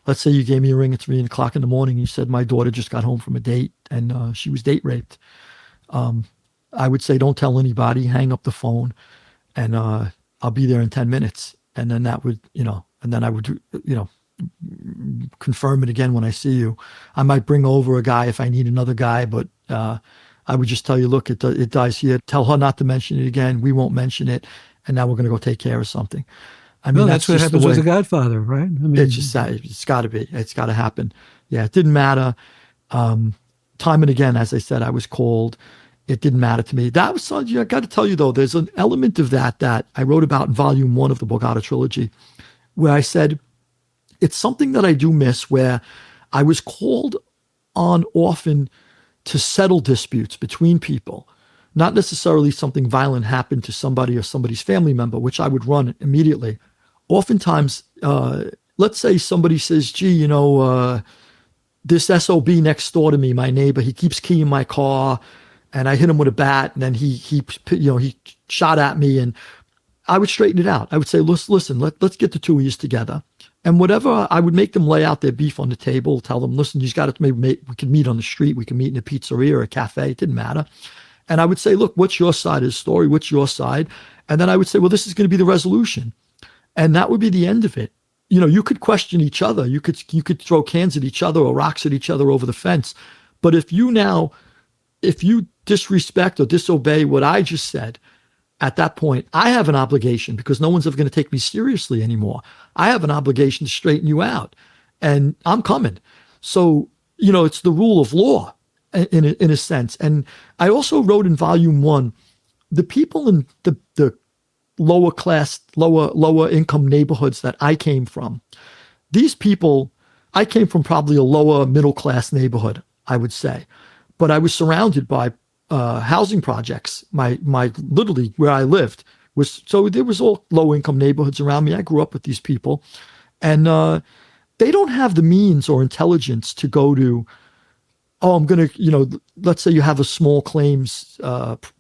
let's say you gave me a ring at 3:00 in the morning, you said, my daughter just got home from a date and she was date raped. I would say, don't tell anybody, hang up the phone, and I'll be there in 10 minutes. And then that would, and then I would, confirm it again when I see you. I might bring over a guy if I need another guy, but I would just tell you, look, it dies here. Tell her not to mention it again. We won't mention it. And now we're going to go take care of something. I mean, that's what happens with The Godfather, right? I mean, it's got to be. It's got to happen. Yeah, it didn't matter. Time and again, as I said, I was called. It didn't matter to me. That was, I got to tell you, though, there's an element of that I wrote about in volume 1 of the Borgata trilogy, where I said, it's something that I do miss, where I was called on often to settle disputes between people. Not necessarily something violent happened to somebody or somebody's family member, which I would run immediately. Oftentimes, let's say somebody says, gee, this SOB next door to me, my neighbor, he keeps keying my car, and I hit him with a bat, and then he shot at me, and I would straighten it out. I would say, listen, let's get the two of you together. And whatever, I would make them lay out their beef on the table, tell them, listen, you got to maybe we can meet on the street, we can meet in a pizzeria or a cafe, it didn't matter. And I would say, look, what's your side of the story? What's your side? And then I would say, well, this is going to be the resolution. And that would be the end of it. You could question each other. You could throw cans at each other or rocks at each other over the fence. But if you disrespect or disobey what I just said, at that point, I have an obligation, because no one's ever going to take me seriously anymore. I have an obligation to straighten you out, and I'm coming. So, it's the rule of law in a sense. And I also wrote in volume 1, the people in the lower class, lower income neighborhoods that I came from, these people, I came from probably a lower middle class neighborhood, I would say, but I was surrounded by housing projects. My literally where I lived was, so there was all low income neighborhoods around me. I grew up with these people, and they don't have the means or intelligence to go to, I'm going to, let's say you have a small claims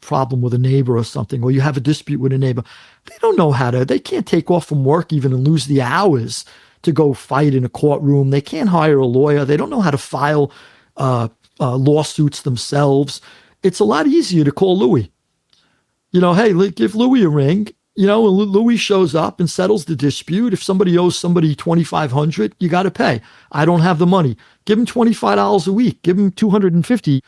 problem with a neighbor or something, or you have a dispute with a neighbor. They don't know they can't take off from work even and lose the hours to go fight in a courtroom. They can't hire a lawyer. They don't know how to file lawsuits themselves. It's a lot easier to call Louis. Hey, give Louis a ring. And Louis shows up and settles the dispute. If somebody owes somebody $2,500, you got to pay. I don't have the money. Give him $25 a week. Give him $250.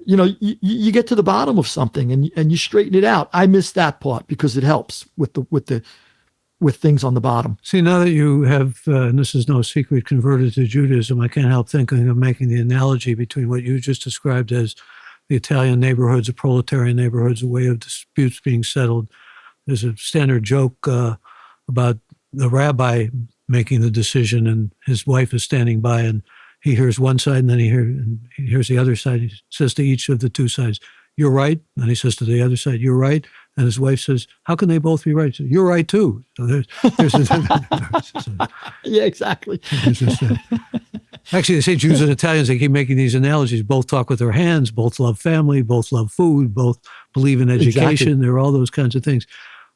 You get to the bottom of something and you straighten it out. I miss that part because it helps with things on the bottom. See, now that you have, and this is no secret, converted to Judaism, I can't help thinking of making the analogy between what you just described as the Italian neighborhoods, the proletarian neighborhoods, a way of disputes being settled. There's a standard joke about the rabbi making the decision and his wife is standing by and he hears one side and then he hears the other side. He says to each of the two sides, "You're right." And he says to the other side, "You're right." And his wife says, "How can they both be right?" So, "You're right too." So there's yeah, exactly. Actually, they say Jews and Italians, they keep making these analogies. Both talk with their hands, both love family, both love food, both believe in education. Exactly. There are all those kinds of things.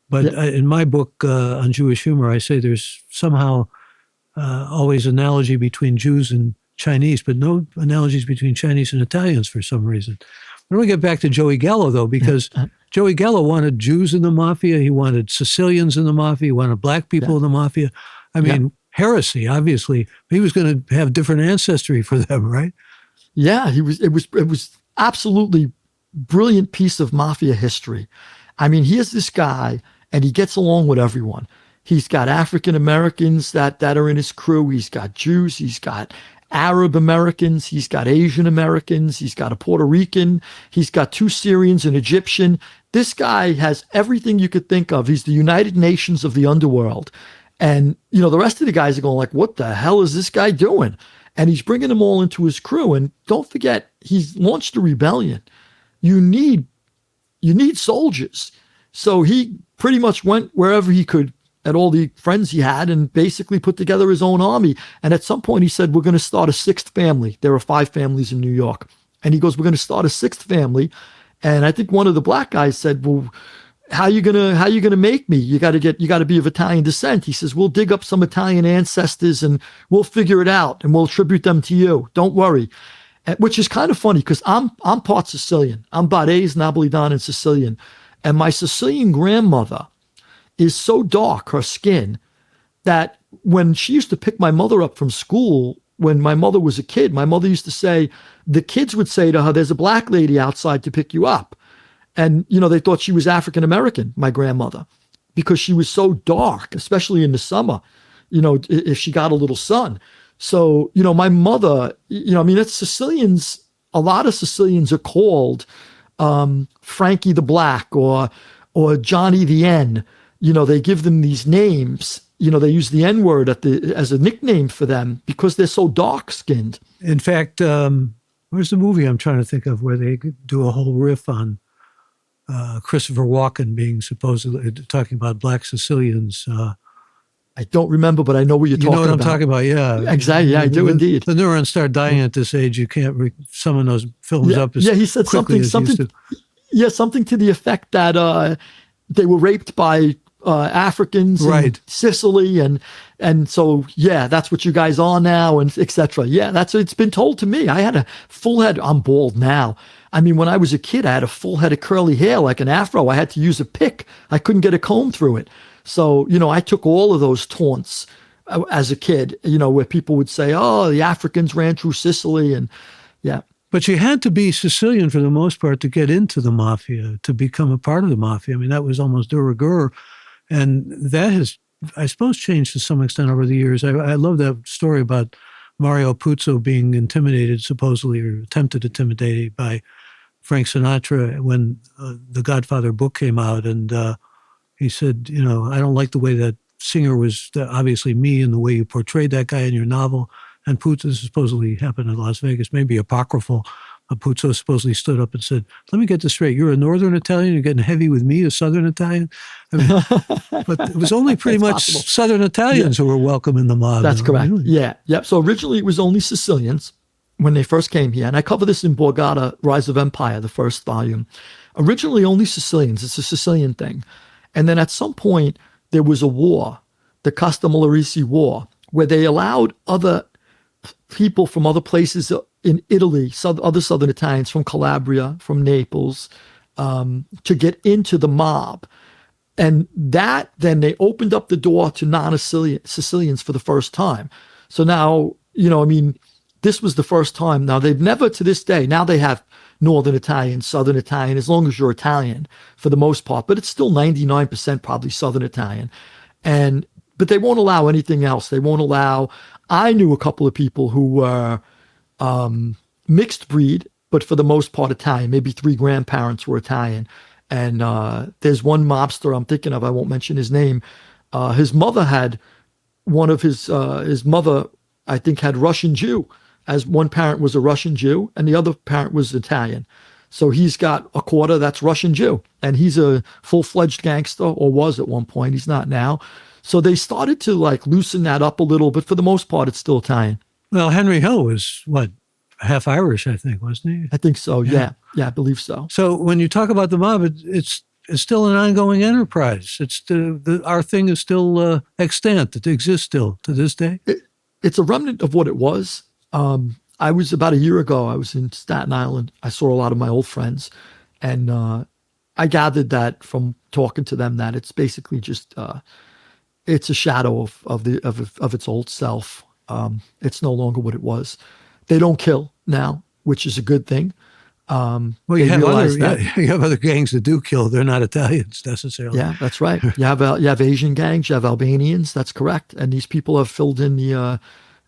But in my book on Jewish humor, I say there's somehow always analogy between Jews and Chinese, but no analogies between Chinese and Italians for some reason. I want to get back to Joey Gallo, though, because Joey Gallo wanted Jews in the Mafia. He wanted Sicilians in the Mafia. He wanted black people in the Mafia. I mean, heresy, obviously. He was going to have different ancestry for them, right? Yeah, it was absolutely brilliant piece of Mafia history. I mean, here's this guy, and he gets along with everyone. He's got African Americans that are in his crew. He's got Jews. He's got Arab Americans. He's got Asian Americans. He's got a Puerto Rican. He's got 2 Syrians, an Egyptian. This guy has everything you could think of. He's the United Nations of the underworld. And, the rest of the guys are going like, what the hell is this guy doing? And he's bringing them all into his crew. And don't forget, he's launched a rebellion. You need soldiers. So he pretty much went wherever he could at all the friends he had and basically put together his own army. And at some point he said, we're going to start a 6th family. There are 5 families in New York. And he goes, we're going to start a 6th family. And I think one of the black guys said, well, how you gonna make me? You got to be of Italian descent. He says, we'll dig up some Italian ancestors and we'll figure it out and we'll attribute them to you. Don't worry. Which is kind of funny because I'm part Sicilian. I'm Barese, Napolitan, and Sicilian. And my Sicilian grandmother is so dark, her skin, that when she used to pick my mother up from school, when my mother was a kid, my mother used to say, the kids would say to her, there's a black lady outside to pick you up. And, they thought she was African American, my grandmother, because she was so dark, especially in the summer, if she got a little sun. So, my mother, it's Sicilians, a lot of Sicilians are called Frankie the Black or Johnny the N. They give them these names. They use the N-word as a nickname for them because they're so dark-skinned. In fact, where's the movie I'm trying to think of where they do a whole riff on Christopher Walken being supposedly talking about black Sicilians? I don't remember, but I know what you're talking about. You know what I'm talking about, yeah. Exactly, yeah, I do indeed. The neurons start dying at this age. You can't summon those films up as he said quickly something. As something to the effect that they were raped by Africans in Sicily, and so that's what you guys are now, and etc. Yeah, that's it's been told to me. I had a full head. I'm bald now. I mean, when I was a kid, I had a full head of curly hair like an afro. I had to use a pick. I couldn't get a comb through it. So I took all of those taunts as a kid. Where people would say, "Oh, the Africans ran through Sicily," and But you had to be Sicilian for the most part to get into the Mafia, to become a part of the Mafia. I mean, that was almost de rigueur. And that has, I suppose, changed to some extent over the years. I love that story about Mario Puzo being intimidated, supposedly, or attempted intimidated by Frank Sinatra when the Godfather book came out. And he said, I don't like the way that singer was obviously me and the way you portrayed that guy in your novel. And Puzo supposedly happened in Las Vegas, maybe apocryphal. Puzo supposedly stood up and said, let me get this straight. You're a Northern Italian. You're getting heavy with me, a Southern Italian. I mean, but it was only pretty much possible. Southern Italians who were welcome in the mob. That's correct. Really. Yeah. So originally it was only Sicilians when they first came here. And I cover this in Borgata, Rise of Empire, the first volume. Originally only Sicilians. It's a Sicilian thing. And then at some point there was a war, the Castellammarese War, where they allowed other people from other places in Italy, other Southern Italians from Calabria, from Naples, to get into the mob. And that, then they opened up the door to non-Sicilians for the first time. So now, this was the first time. Now, they've never, to this day, now they have Northern Italian, Southern Italian, as long as you're Italian for the most part, but it's still 99% probably Southern Italian. But they won't allow anything else. They won't allow, I knew a couple of people who were mixed breed, but for the most part Italian. Maybe 3 grandparents were Italian. And there's one mobster I'm thinking of, I won't mention his name. His mother had his mother, I think, had Russian Jew, as one parent was a Russian Jew and the other parent was Italian. So he's got a quarter that's Russian Jew, and he's a full-fledged gangster, or was at one point. He's not now. So they started to loosen that up a little, but for the most part, it's still Italian. Well, Henry Hill was half Irish, I think, wasn't he? I think so. Yeah, I believe so. So when you talk about the mob, it's still an ongoing enterprise. It's our thing is still extant. It exists still to this day. It's a remnant of what it was. I was about a year ago. I was in Staten Island. I saw a lot of my old friends, and I gathered that from talking to them that it's basically just it's a shadow of its old self. It's no longer what it was. They don't kill now, which is a good thing. Well, you have other gangs that do kill. They're not Italians necessarily. Yeah, that's right. You have Asian gangs, you have Albanians. That's correct. And these people have filled in the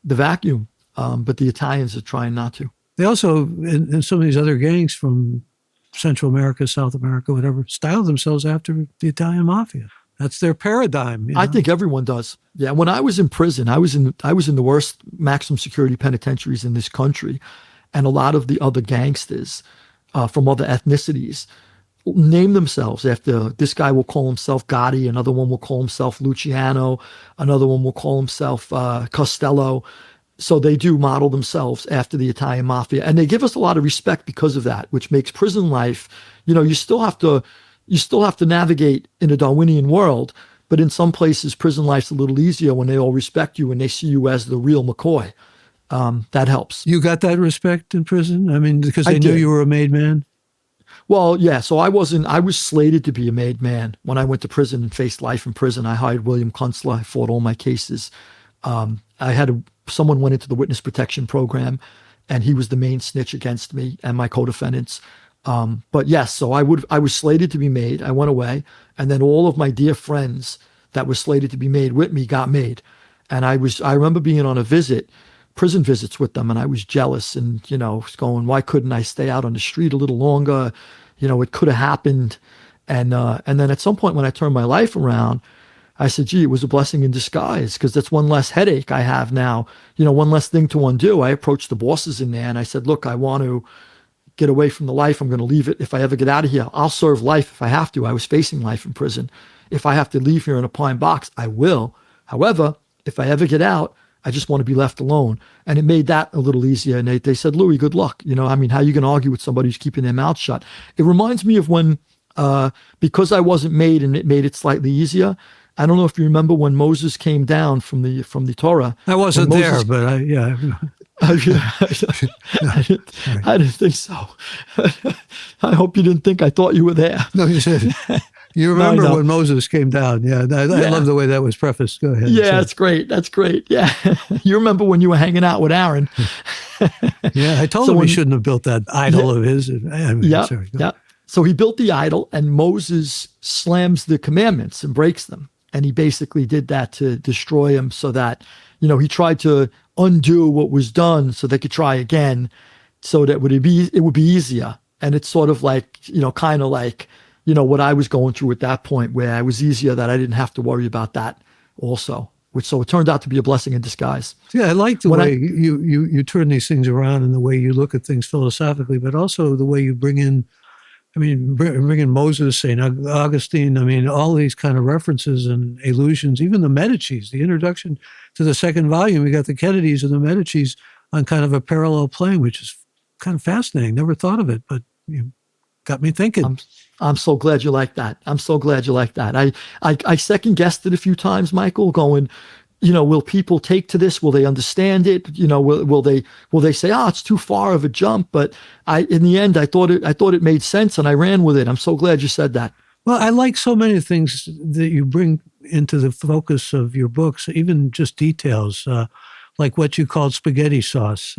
vacuum. But the Italians are trying not to. They also, in some of these other gangs from Central America, South America, whatever, style themselves after the Italian Mafia. That's their paradigm. I think everyone does. Yeah. When I was in prison, I was in the worst maximum security penitentiaries in this country, and a lot of the other gangsters from other ethnicities name themselves after, this guy will call himself Gotti, another one will call himself Luciano, another one will call himself Costello. So they do model themselves after the Italian Mafia, and they give us a lot of respect because of that, which makes prison life, you still have to navigate in a Darwinian world, but in some places prison life's a little easier when they all respect you and they see you as the real McCoy. That helps. You got that respect in prison? I mean, because they knew you were a made man? Well, yeah. So I was slated to be a made man when I went to prison and faced life in prison. I hired William Kunstler. I fought all my cases. Someone went into the witness protection program, and he was the main snitch against me and my co-defendants. But yes, so I was slated to be made. I went away, and then all of my dear friends that were slated to be made with me got made. And I remember being on prison visits with them, and I was jealous and, was going, why couldn't I stay out on the street a little longer? It could have happened. And then at some point when I turned my life around, I said, gee, it was a blessing in disguise, because that's one less headache I have now, one less thing to undo. I approached the bosses in there and I said, look, I want to get away from the life. I'm going to leave it. If I ever get out of here, I'll serve life if I have to. I was facing life in prison. If I have to leave here in a pine box, I will. However, if I ever get out, I just want to be left alone. And it made that a little easier. And they said, Louis, good luck. How are you going to argue with somebody who's keeping their mouth shut? It reminds me of when, because I wasn't made and it made it slightly easier. I don't know if you remember when Moses came down from the Torah. I wasn't there, but I didn't think so. I hope you didn't think I thought you were there. No, you said. You remember when Moses came down. Yeah, I love the way that was prefaced. Go ahead. Yeah, that's great. That's great. Yeah. You remember when you were hanging out with Aaron. Yeah, I told him he shouldn't have built that idol of his. Yeah. So he built the idol, and Moses slams the commandments and breaks them. And he basically did that to destroy him, so that, he tried to undo what was done so they could try again, so that it would be easier. And it's sort of like, kind of like, what I was going through at that point, where I was easier, that I didn't have to worry about that also. So it turned out to be a blessing in disguise. Yeah, I like the way you turn these things around, and the way you look at things philosophically, but also the way you bring in, bringing Moses, St. Augustine, all these kind of references and allusions, even the Medicis, the introduction to the second volume, we got the Kennedys and the Medicis on kind of a parallel plane, which is kind of fascinating. Never thought of it, but you got me thinking. I'm so glad you like that. I second guessed it a few times, Michael, going, will people take to this? Will they understand it? Will they say, it's too far of a jump? But in the end, I thought it made sense, and I ran with it. I'm so glad you said that. Well, I like so many things that you bring into the focus of your books, even just details, like what you called spaghetti sauce.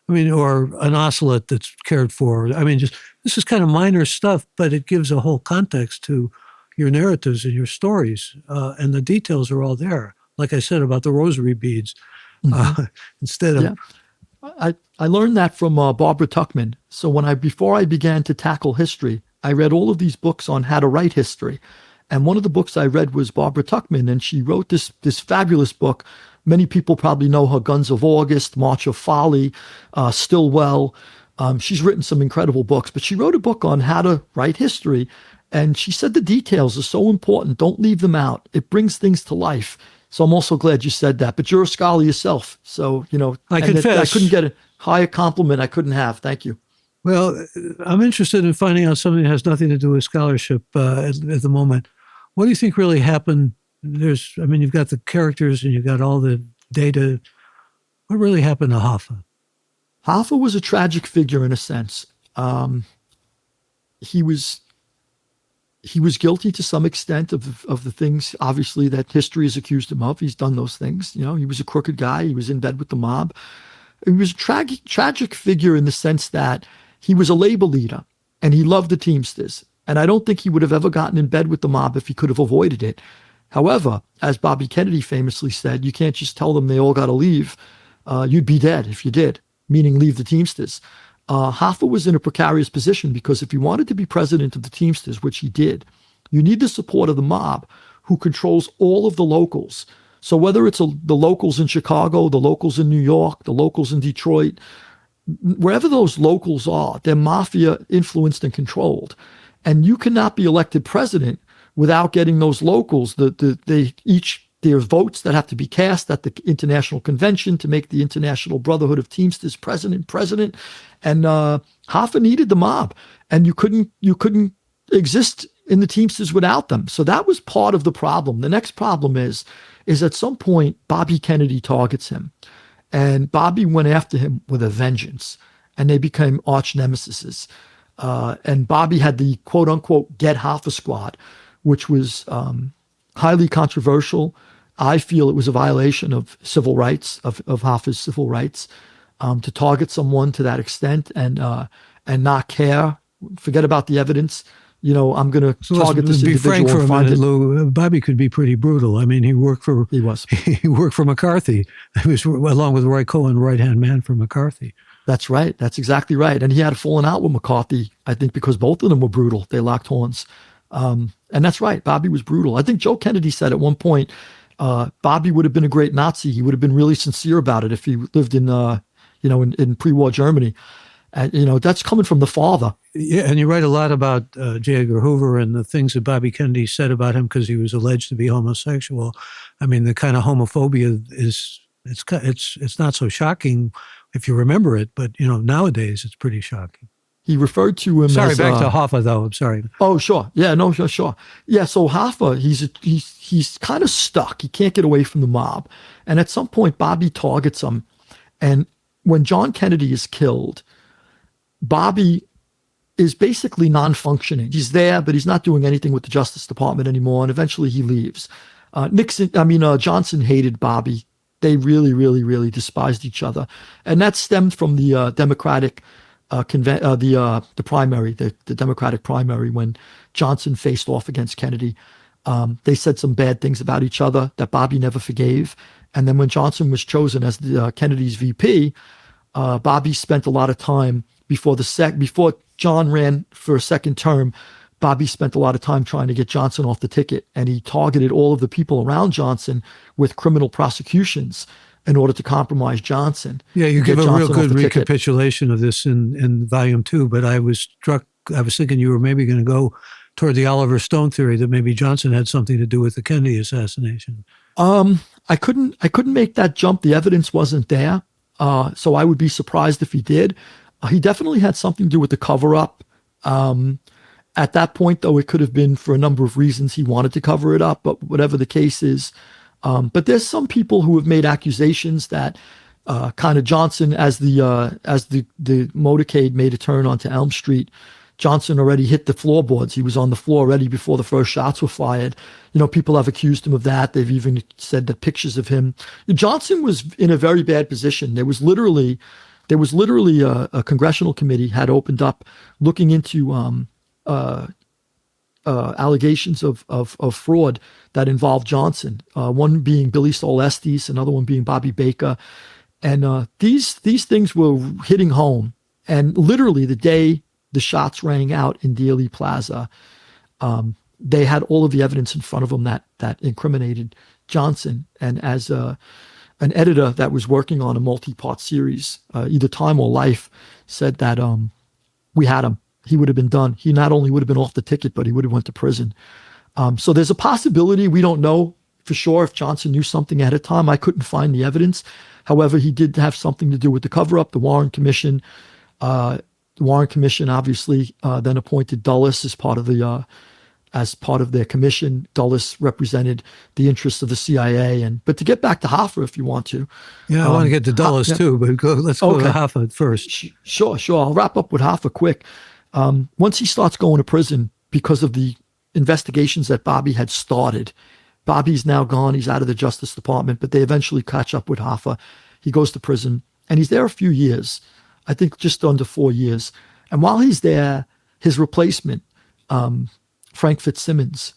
Or an ocelot that's cared for. This is kind of minor stuff, but it gives a whole context to your narratives and your stories, and the details are all there. Like I said about the rosary beads, instead of. Yeah. I learned that from Barbara Tuchman. So before I began to tackle history, I read all of these books on how to write history. And one of the books I read was Barbara Tuchman, and she wrote this fabulous book. Many people probably know her: Guns of August, March of Folly, Stillwell. She's written some incredible books, but she wrote a book on how to write history. And she said the details are so important. Don't leave them out. It brings things to life. So I'm also glad you said that. But you're a scholar yourself. So, I confess. I couldn't get a higher compliment I couldn't have. Thank you. Well, I'm interested in finding out something that has nothing to do with scholarship at the moment. What do you think really happened? You've got the characters and you've got all the data. What really happened to Hoffa? Hoffa was a tragic figure in a sense. He was guilty to some extent of the things, obviously, that history has accused him of. He's done those things. He was a crooked guy. He was in bed with the mob. He was a tragic figure in the sense that he was a labor leader and he loved the Teamsters. And I don't think he would have ever gotten in bed with the mob if he could have avoided it. However, as Bobby Kennedy famously said, you can't just tell them they all got to leave. You'd be dead if you did, meaning leave the Teamsters. Hoffa was in a precarious position because if he wanted to be president of the Teamsters, which he did, you need the support of the mob who controls all of the locals. So whether it's the locals in Chicago, the locals in New York, the locals in Detroit, wherever those locals are, they're mafia influenced and controlled. And you cannot be elected president without getting those locals. There's votes that have to be cast at the International Convention to make the International Brotherhood of Teamsters president. And Hoffa needed the mob, and you couldn't exist in the Teamsters without them. So that was part of the problem. The next problem is at some point Bobby Kennedy targets him, and Bobby went after him with a vengeance, and they became arch nemesis. And Bobby had the quote unquote Get Hoffa Squad, which was highly controversial. I feel it was a violation of civil rights, of Hoffa's civil rights, to target someone to that extent and not care, forget about the evidence. I'm going to target this individual. Be frank for a minute, Lou. Bobby could be pretty brutal. He worked for McCarthy. He was, along with Roy Cohen, right-hand man for McCarthy. That's right. That's exactly right. And he had a falling out with McCarthy, I think, because both of them were brutal. They locked horns. And that's right. Bobby was brutal. I think Joe Kennedy said at one point, Bobby would have been a great Nazi. He would have been really sincere about it if he lived in pre-war Germany. And, that's coming from the father. Yeah, and you write a lot about J. Edgar Hoover and the things that Bobby Kennedy said about him because he was alleged to be homosexual. The kind of homophobia it's not so shocking if you remember it, but nowadays it's pretty shocking. He referred to him back as... to Hoffa, though. I'm sorry. Oh, sure. Yeah, no, sure. Yeah, so Hoffa, he's kind of stuck. He can't get away from the mob. And at some point, Bobby targets him. And when John Kennedy is killed, Bobby is basically non-functioning. He's there, but he's not doing anything with the Justice Department anymore. And eventually he leaves. Johnson hated Bobby. They really, really, really despised each other. And that stemmed from the Democratic the primary, the Democratic primary, when Johnson faced off against Kennedy. They said some bad things about each other that Bobby never forgave. And then when Johnson was chosen as Kennedy's VP, Bobby spent a lot of time before John ran for a second term. Bobby spent a lot of time trying to get Johnson off the ticket, and he targeted all of the people around Johnson with criminal prosecutions in order to compromise Johnson. Yeah, you give a real good recapitulation of this in volume 2, but I was thinking you were maybe going to go toward the Oliver Stone theory that maybe Johnson had something to do with the Kennedy assassination. I couldn't make that jump. The evidence wasn't there. So I would be surprised if he did. He definitely had something to do with the cover-up. At that point, though, it could have been for a number of reasons he wanted to cover it up. But whatever the case is, But there's some people who have made accusations that kind of Johnson, as the motorcade made a turn onto Elm Street, Johnson already hit the floorboards. He was on the floor already before the first shots were fired. People have accused him of that. They've even said that pictures of him. Johnson was in a very bad position. There was literally a congressional committee had opened up looking into allegations of fraud that involved Johnson. One being Billy Sol Estes, another one being Bobby Baker. And these things were hitting home. And literally the day the shots rang out in Dealey Plaza, they had all of the evidence in front of them that incriminated Johnson. And as an editor that was working on a multi-part series, either Time or Life, said that we had him. He would have been done. He not only would have been off the ticket, but he would have went to prison. So there's a possibility. We don't know for sure if Johnson knew something ahead of time. I couldn't find the evidence. However, he did have something to do with the cover-up, the Warren Commission. The Warren Commission obviously then appointed Dulles as part of their commission. Dulles represented the interests of the CIA. But to get back to Hoffa, if you want to. Yeah, I want to get to Dulles too, but let's go to Hoffa first. Sure. I'll wrap up with Hoffa quick. Once he starts going to prison because of the investigations that Bobby had started, Bobby's now gone. He's out of the Justice Department, but they eventually catch up with Hoffa. He goes to prison, and he's there a few years. I think just under 4 years. And while he's there, his replacement, Frank Fitzsimmons,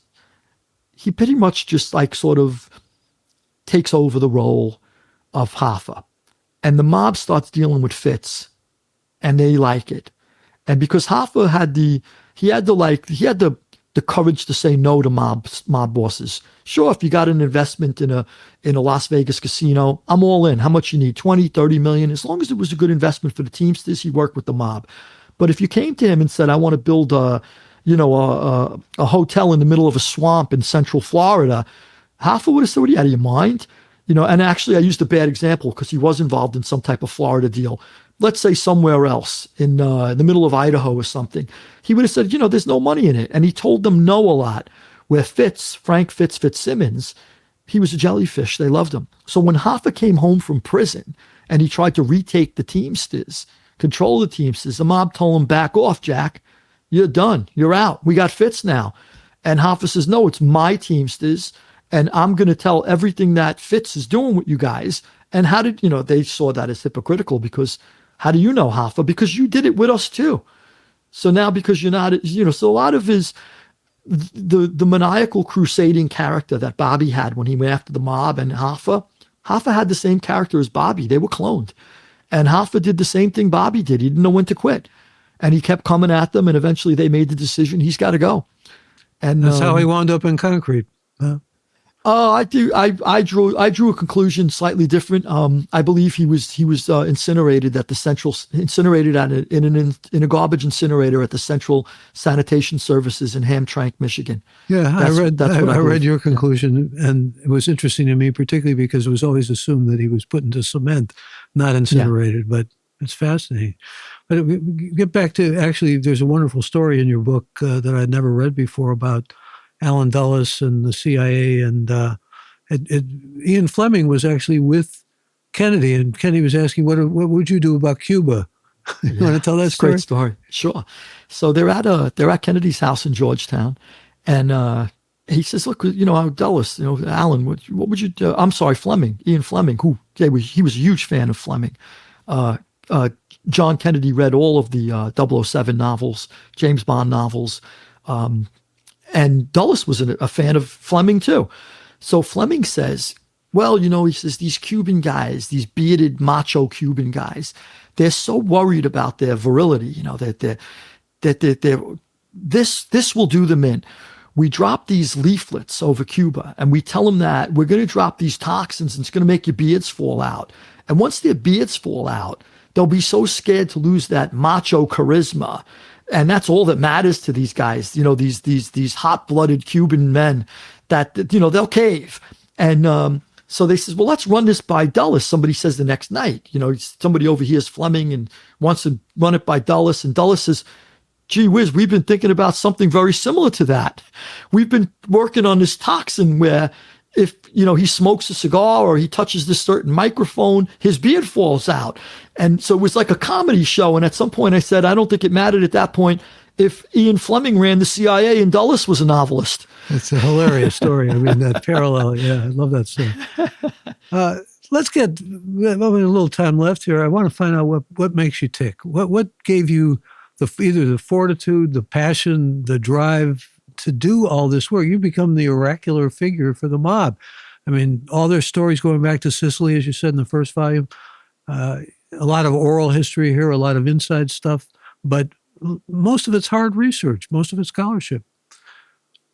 he pretty much just sort of takes over the role of Hoffa. And the mob starts dealing with Fitz, and they like it. And because Hoffa had the courage to say no to mob bosses. Sure, if you got an investment in a Las Vegas casino, I'm all in. How much you need? 20, 30 million. As long as it was a good investment for the Teamsters, he worked with the mob. But if you came to him and said, I want to build a hotel in the middle of a swamp in Central Florida, Hoffa would have said, what are you out of your mind? And actually I used a bad example because he was involved in some type of Florida deal. Let's say somewhere else in the middle of Idaho or something. He would have said, there's no money in it. And he told them no a lot. Where Frank Fitzsimmons, he was a jellyfish. They loved him. So when Hoffa came home from prison and he tried to retake the Teamsters, control the Teamsters, the mob told him, back off, Jack. You're done. You're out. We got Fitz now. And Hoffa says, no, it's my Teamsters. And I'm going to tell everything that Fitz is doing with you guys. And how did, they saw that as hypocritical because how do you know, Hoffa? Because you did it with us too. So now because you're not, so a lot of the maniacal crusading character that Bobby had when he went after the mob and Hoffa had the same character as Bobby. They were cloned. And Hoffa did the same thing Bobby did. He didn't know when to quit. And he kept coming at them. And eventually they made the decision, he's got to go. And that's how he wound up in concrete. I drew a conclusion slightly different. I believe he was incinerated at the in a garbage incinerator at the Central Sanitation Services in Hamtramck, Michigan. Yeah, I read your conclusion, and it was interesting to me, particularly because it was always assumed that he was put into cement, not incinerated. Yeah. But it's fascinating. But we get back to actually, there's a wonderful story in your book that I'd never read before about Allen Dulles and the CIA, and Ian Fleming was actually with Kennedy, and Kennedy was asking, "What would you do about Cuba?" You want to tell that story? Great story, sure. So they're at Kennedy's house in Georgetown, and he says, "Look, Dulles, Allen, what would you do?" I'm sorry, Fleming, Ian Fleming, he was a huge fan of Fleming. John Kennedy read all of the 007 novels, James Bond novels. And Dulles was a fan of Fleming too. So Fleming says, well, he says, these Cuban guys, these bearded macho Cuban guys, they're so worried about their virility, that this will do them in. We drop these leaflets over Cuba and we tell them that we're going to drop these toxins and it's going to make your beards fall out. And once their beards fall out, they'll be so scared to lose that macho charisma. And that's all that matters to these guys, these hot-blooded Cuban men that, they'll cave. And so they says, well, let's run this by Dulles. Somebody says the next night, somebody overhears Fleming and wants to run it by Dulles. And Dulles says, gee whiz, we've been thinking about something very similar to that. We've been working on this toxin where if, he smokes a cigar or he touches this certain microphone, his beard falls out. And so it was like a comedy show. And at some point I said, I don't think it mattered at that point if Ian Fleming ran the CIA and Dulles was a novelist. It's a hilarious story. I mean, that parallel. Yeah, I love that story. Let's get, we have a little time left here. I want to find out what makes you tick. What gave you either the fortitude, the passion, the drive to do all this work? You become the oracular figure for the mob. I mean, all their stories going back to Sicily, as you said in the first volume, a lot of oral history here, a lot of inside stuff, but most of it's hard research, most of it's scholarship.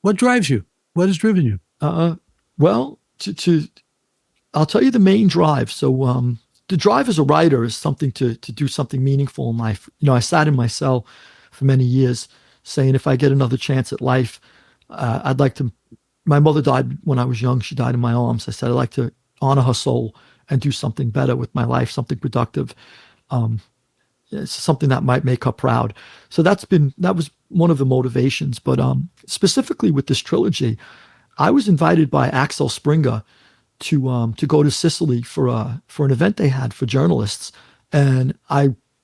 What drives you? What has driven you? Well, I'll tell you the main drive. So the drive as a writer is something to do something meaningful in life. I sat in my cell for many years saying, if I get another chance at life, I'd like to, my mother died when I was young. She died in my arms. I said, I'd like to honor her soul and do something better with my life, something productive. It's something that might make her proud. So that was one of the motivations. But specifically with this trilogy, I was invited by Axel Springer to go to Sicily for an event they had for journalists. And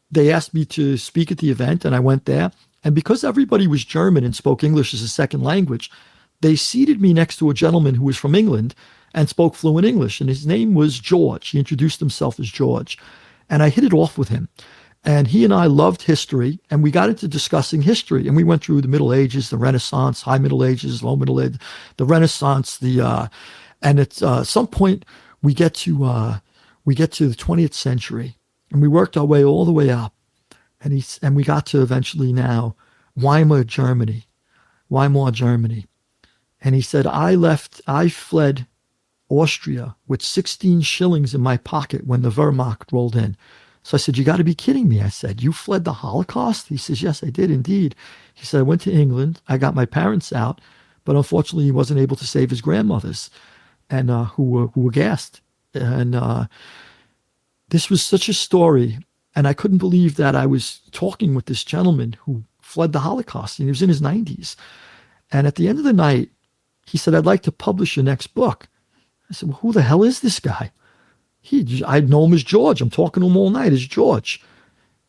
they asked me to speak at the event, and I went there. And because everybody was German and spoke English as a second language, they seated me next to a gentleman who was from England and spoke fluent English. And his name was George. He introduced himself as George. And I hit it off with him. And he and I loved history, and we got into discussing history. And we went through the Middle Ages, the Renaissance, High Middle Ages, Low Middle Ages, the Renaissance, and at some point we get to the 20th century, and we worked our way all the way up, and we got to eventually now Weimar, Germany. And he said, I fled Austria with 16 shillings in my pocket when the Wehrmacht rolled in. So I said, you got to be kidding me. I said, you fled the Holocaust? He says, yes, I did indeed. He said, I went to England. I got my parents out, but unfortunately he wasn't able to save his grandmothers, and who were gassed. And this was such a story. And I couldn't believe that I was talking with this gentleman who fled the Holocaust, and he was in his 90s. And at the end of the night, he said, I'd like to publish your next book. I said, well, who the hell is this guy? I know him as George. I'm talking to him all night as George.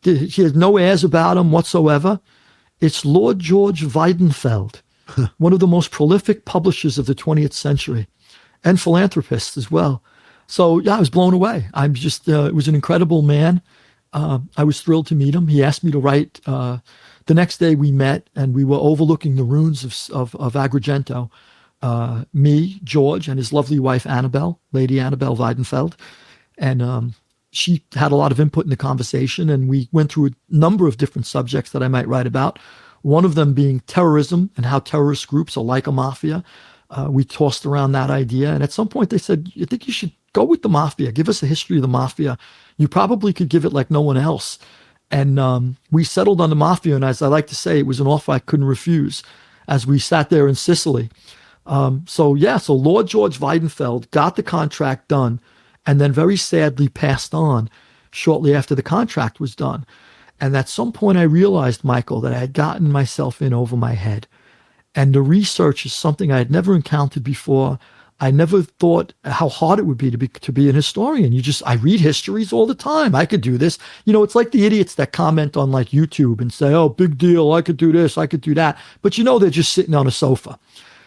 He had no airs about him whatsoever. It's Lord George Weidenfeld, one of the most prolific publishers of the 20th century, and philanthropist as well. So yeah, I was blown away. I'm just, it was an incredible man. I was thrilled to meet him. He asked me to write. The next day we met, and we were overlooking the ruins of Agrigento. Me, George, and his lovely wife, Annabelle, Lady Annabelle Weidenfeld. And she had a lot of input in the conversation, and we went through a number of different subjects that I might write about. One of them being terrorism and how terrorist groups are like a mafia. We tossed around that idea. And at some point they said, I think you should go with the mafia. Give us a history of the mafia. You probably could give it like no one else. And we settled on the mafia. And as I like to say, it was an offer I couldn't refuse as we sat there in Sicily. So Lord George Weidenfeld got the contract done, and then very sadly passed on shortly after the contract was done. And at some point I realized, Michael, that I had gotten myself in over my head. And the research is something I had never encountered before. I never thought how hard it would be to be an historian. I read histories all the time. I could do this. It's like the idiots that comment on like YouTube and say, oh, big deal. I could do this. I could do that. But they're just sitting on a sofa.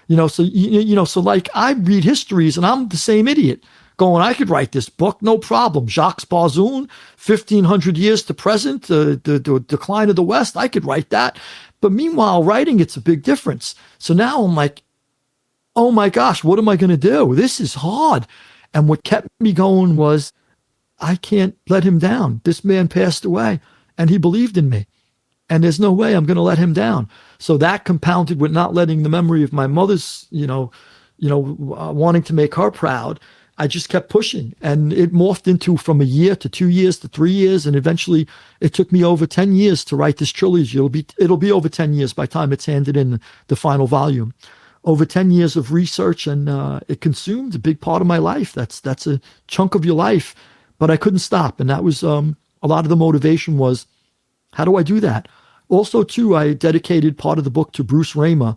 So like I read histories and I'm the same idiot going, I could write this book, no problem. Jacques Bazoun, 1500 years to present, the decline of the West, I could write that. But meanwhile, writing, it's a big difference. So now I'm like, oh my gosh, what am I going to do? This is hard. And what kept me going was, I can't let him down. This man passed away and he believed in me. And there's no way I'm going to let him down. So that compounded with not letting the memory of my mother's, wanting to make her proud, I just kept pushing. And it morphed into from a year to 2 years to 3 years. And eventually it took me over 10 years to write this trilogy. It'll be over 10 years by the time it's handed in the final volume. Over 10 years of research, and it consumed a big part of my life. That's a chunk of your life. But I couldn't stop. And that was a lot of the motivation was, how do I do that? Also, too, I dedicated part of the book to Bruce Raymer.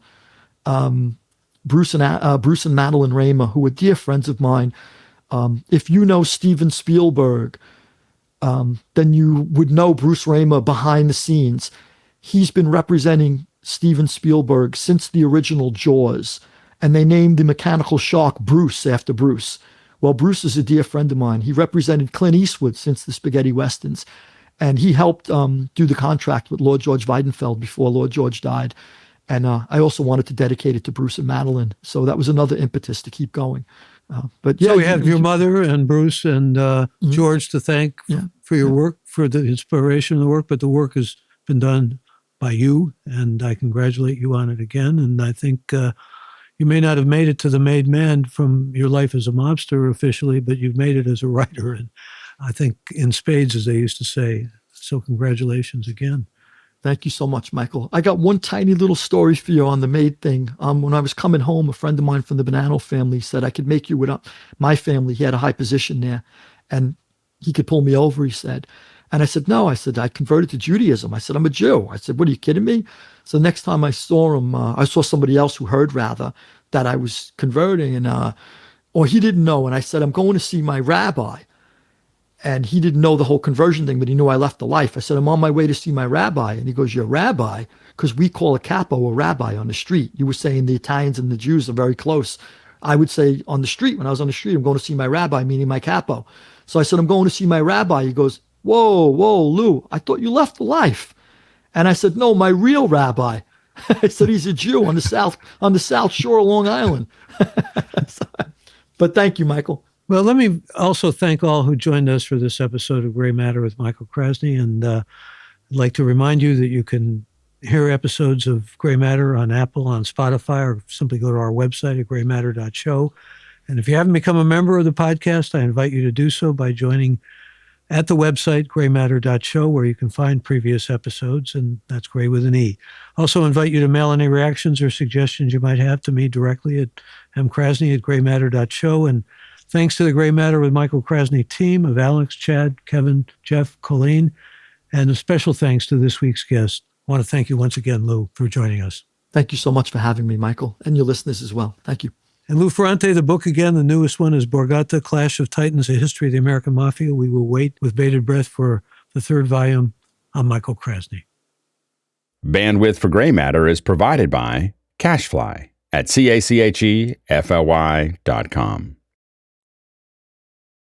Bruce and Madeline Raymer, who were dear friends of mine. If you know Steven Spielberg, then you would know Bruce Raymer behind the scenes. He's been representing Steven Spielberg since the original Jaws, and they named the mechanical shark Bruce after Bruce. Well, Bruce is a dear friend of mine. He represented Clint Eastwood since the spaghetti westerns, and he helped do the contract with Lord George Weidenfeld before Lord George died. And I also wanted to dedicate it to Bruce and Madeline. So that was another impetus to keep going. But yeah, so we have your mother and Bruce and George to thank for your work, for the inspiration of the work, but the work has been done by you, and I congratulate you on it again. And I think you may not have made it to the made man from your life as a mobster officially, but you've made it as a writer, and I think in spades, as they used to say. So congratulations again. Thank you so much, Michael. I got one tiny little story for you on the maid thing. When I was coming home, a friend of mine from the Bonanno family said I could make you with my family. He had a high position there, and he could pull me over, he said. And I said, no. I said, I converted to Judaism. I said, I'm a Jew. I said, what, are you kidding me? So next time I saw him, I saw somebody else who heard, rather, that I was converting, and or he didn't know. And I said, I'm going to see my rabbi. And he didn't know the whole conversion thing, but he knew I left the life. I said, I'm on my way to see my rabbi. And he goes, your rabbi? Because we call a capo a rabbi on the street. You were saying the Italians and the Jews are very close. I would say on the street, when I was on the street, I'm going to see my rabbi, meaning my capo. So I said, I'm going to see my rabbi. He goes, whoa, Lou, I thought you left the life. And I said, no, my real rabbi. I said, he's a Jew on the South Shore of Long Island. But thank you, Michael. Well, let me also thank all who joined us for this episode of Gray Matter with Michael Krasny. And I'd like to remind you that you can hear episodes of Gray Matter on Apple, on Spotify, or simply go to our website at graymatter.show. And if you haven't become a member of the podcast, I invite you to do so by joining at the website, graymatter.show, where you can find previous episodes, and that's Gray with an E. Also invite you to mail any reactions or suggestions you might have to me directly at mkrasny@graymatter.show. And thanks to the Gray Matter with Michael Krasny team of Alex, Chad, Kevin, Jeff, Colleen, and a special thanks to this week's guest. I want to thank you once again, Lou, for joining us. Thank you so much for having me, Michael, and your listeners as well. Thank you. And Lou Ferrante, the book again, the newest one is Borgata, Clash of Titans, A History of the American Mafia. We will wait with bated breath for the third volume. I'm Michael Krasny. Bandwidth for Gray Matter is provided by CashFly at CACHEFLY.com.